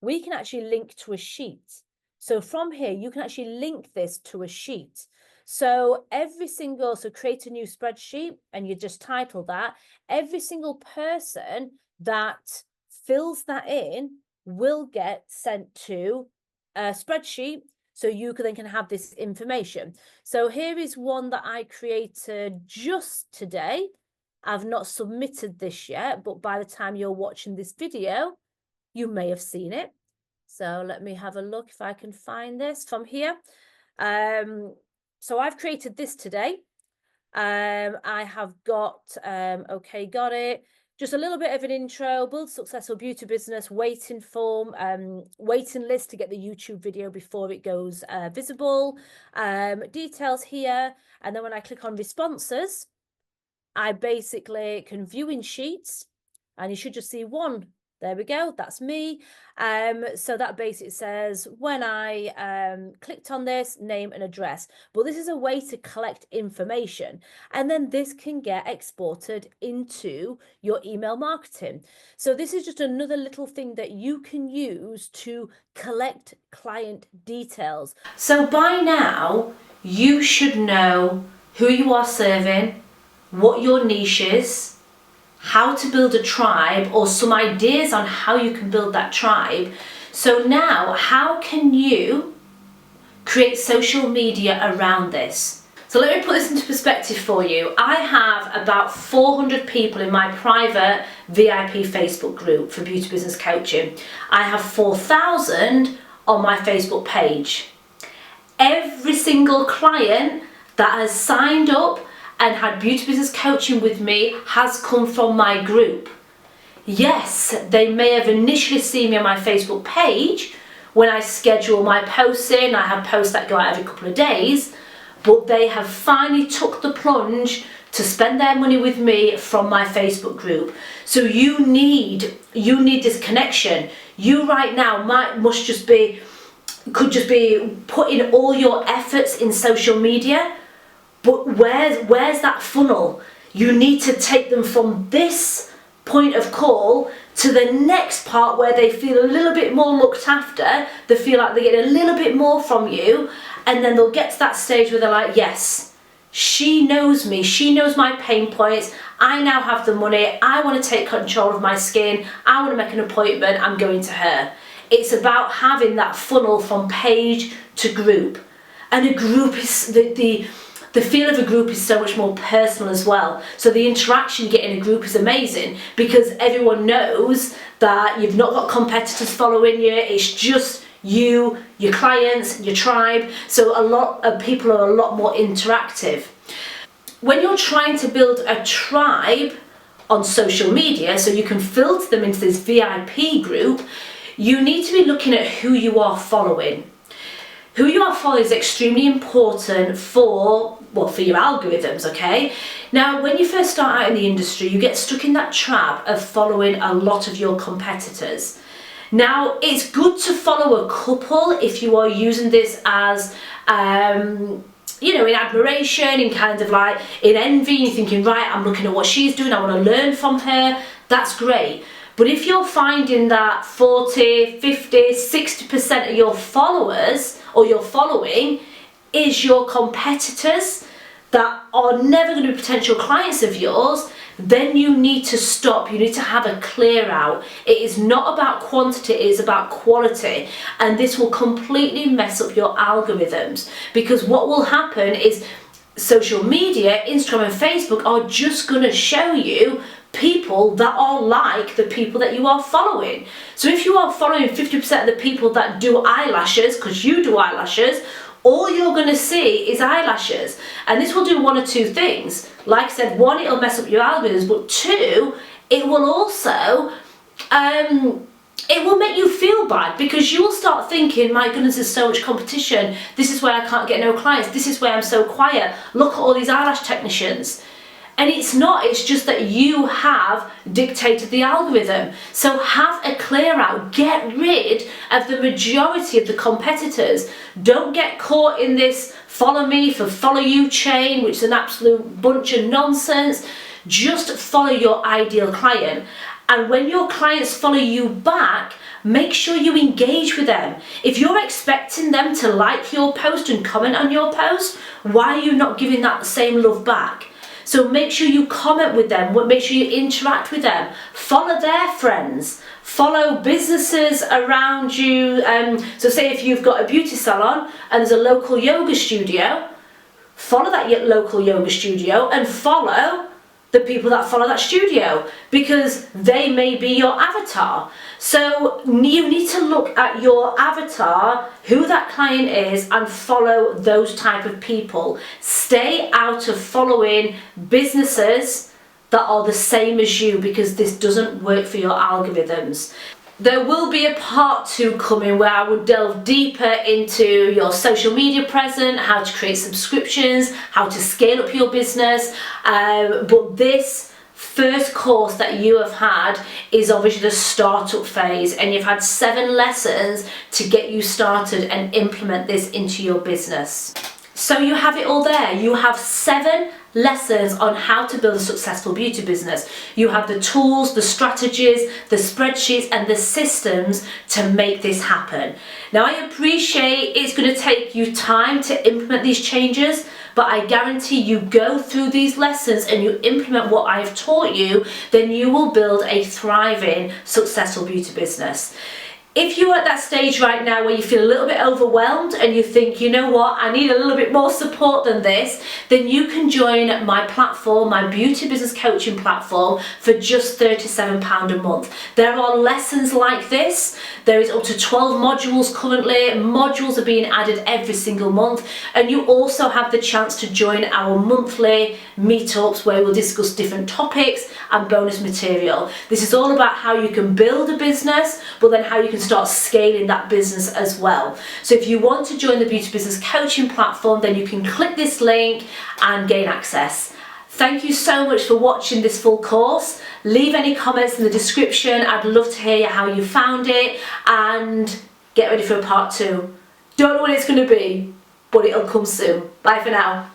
we can actually link to a sheet. So from here, you can actually link this to a sheet. So create a new spreadsheet and you just title that. Every single person that fills that in will get sent to a spreadsheet. So you then can have this information. So here is one that I created just today. I've not submitted this yet, but by the time you're watching this video, you may have seen it. So let me have a look if I can find this from here. So I've created this today. I have got, okay, got it. Just a little bit of an intro, build successful beauty business, waiting form, waiting list to get the YouTube video before it goes visible, details here. And then when I click on responses, I basically can view in sheets and you should just see one. There we go, that's me. So that basically says when I clicked on this, name and address. But this is a way to collect information. And then this can get exported into your email marketing. So this is just another little thing that you can use to collect client details. So by now, you should know who you are serving, what your niche is, how to build a tribe, or some ideas on how you can build that tribe. So now, how can you create social media around this? So let me put this into perspective for you. I have about 400 people in my private VIP Facebook group for beauty business coaching. I have 4,000 on my Facebook page. Every single client that has signed up and had beauty business coaching with me has come from my group. Yes, they may have initially seen me on my Facebook page when I schedule my posts in. I have posts that go out every couple of days, but they have finally took the plunge to spend their money with me from my Facebook group. So you need this connection. You right now could just be putting all your efforts in social media. But where's that funnel? You need to take them from this point of call to the next part where they feel a little bit more looked after, they feel like they get a little bit more from you, and then they'll get to that stage where they're like, yes, she knows me, she knows my pain points, I now have the money, I want to take control of my skin, I want to make an appointment, I'm going to her. It's about having that funnel from page to group. And a group is, the feel of a group is so much more personal as well. So the interaction you get in a group is amazing because everyone knows that you've not got competitors following you. It's just you, your clients, your tribe. So a lot of people are a lot more interactive. When you're trying to build a tribe on social media, so you can filter them into this VIP group, you need to be looking at who you are following. who you are following is extremely important for your algorithms, okay? Now, when you first start out in the industry, you get stuck in that trap of following a lot of your competitors. Now, it's good to follow a couple if you are using this as, you know, in admiration, in kind of like in envy, you're thinking, right, I'm looking at what she's doing, I want to learn from her, that's great. But if you're finding that 40, 50, 60% of your followers or your following is your competitors that are never going to be potential clients of yours, then you need to stop. You need to have a clear out. It is not about quantity, it is about quality. And this will completely mess up your algorithms, because what will happen is social media, Instagram and Facebook, are just going to show you people that are like the people that you are following. So if you are following 50% of the people that do eyelashes, because you do eyelashes, all you're going to see is eyelashes. And this will do one or two things. Like I said, one, it'll mess up your algorithms, but two, it will also it will make you feel bad, because you will start thinking, my goodness, there's so much competition, this is where I can't get no clients, this is where I'm so quiet, look at all these eyelash technicians. And it's not, it's just that you have dictated the algorithm. So have a clear out, get rid of the majority of the competitors. Don't get caught in this follow me for follow you chain, which is an absolute bunch of nonsense. Just follow your ideal client. And when your clients follow you back, make sure you engage with them. If you're expecting them to like your post and comment on your post, why are you not giving that same love back? So make sure you comment with them, make sure you interact with them, follow their friends, follow businesses around you. So say if you've got a beauty salon and there's a local yoga studio, follow that local yoga studio and follow the people that follow that studio, because they may be your avatar. So you need to look at your avatar, who that client is, and follow those type of people. Stay out of following businesses that are the same as you, because this doesn't work for your algorithms. There will be a part 2 coming where I will delve deeper into your social media presence, how to create subscriptions, how to scale up your business. But this first course that you have had is obviously the startup phase, and you've had 7 lessons to get you started and implement this into your business. So you have it all there. You have 7 lessons on how to build a successful beauty business. You have the tools, the strategies, the spreadsheets and the systems to make this happen. Now, I appreciate it's going to take you time to implement these changes, but I guarantee you go through these lessons and you implement what I've taught you, then you will build a thriving, successful beauty business. If you're at that stage right now where you feel a little bit overwhelmed and you think, you know what, I need a little bit more support than this, then you can join my platform, my beauty business coaching platform, for just £37 a month. There are lessons like this. There is up to 12 modules currently. Modules are being added every single month. And you also have the chance to join our monthly meetups where we'll discuss different topics and bonus material. This is all about how you can build a business, but then how you can start scaling that business as well. So if you want to join the Beauty Business Coaching platform, then you can click this link and gain access. Thank you so much for watching this full course. Leave any comments in the description. I'd love to hear how you found it, and get ready for a part 2. Don't know when it's going to be, but it'll come soon. Bye for now.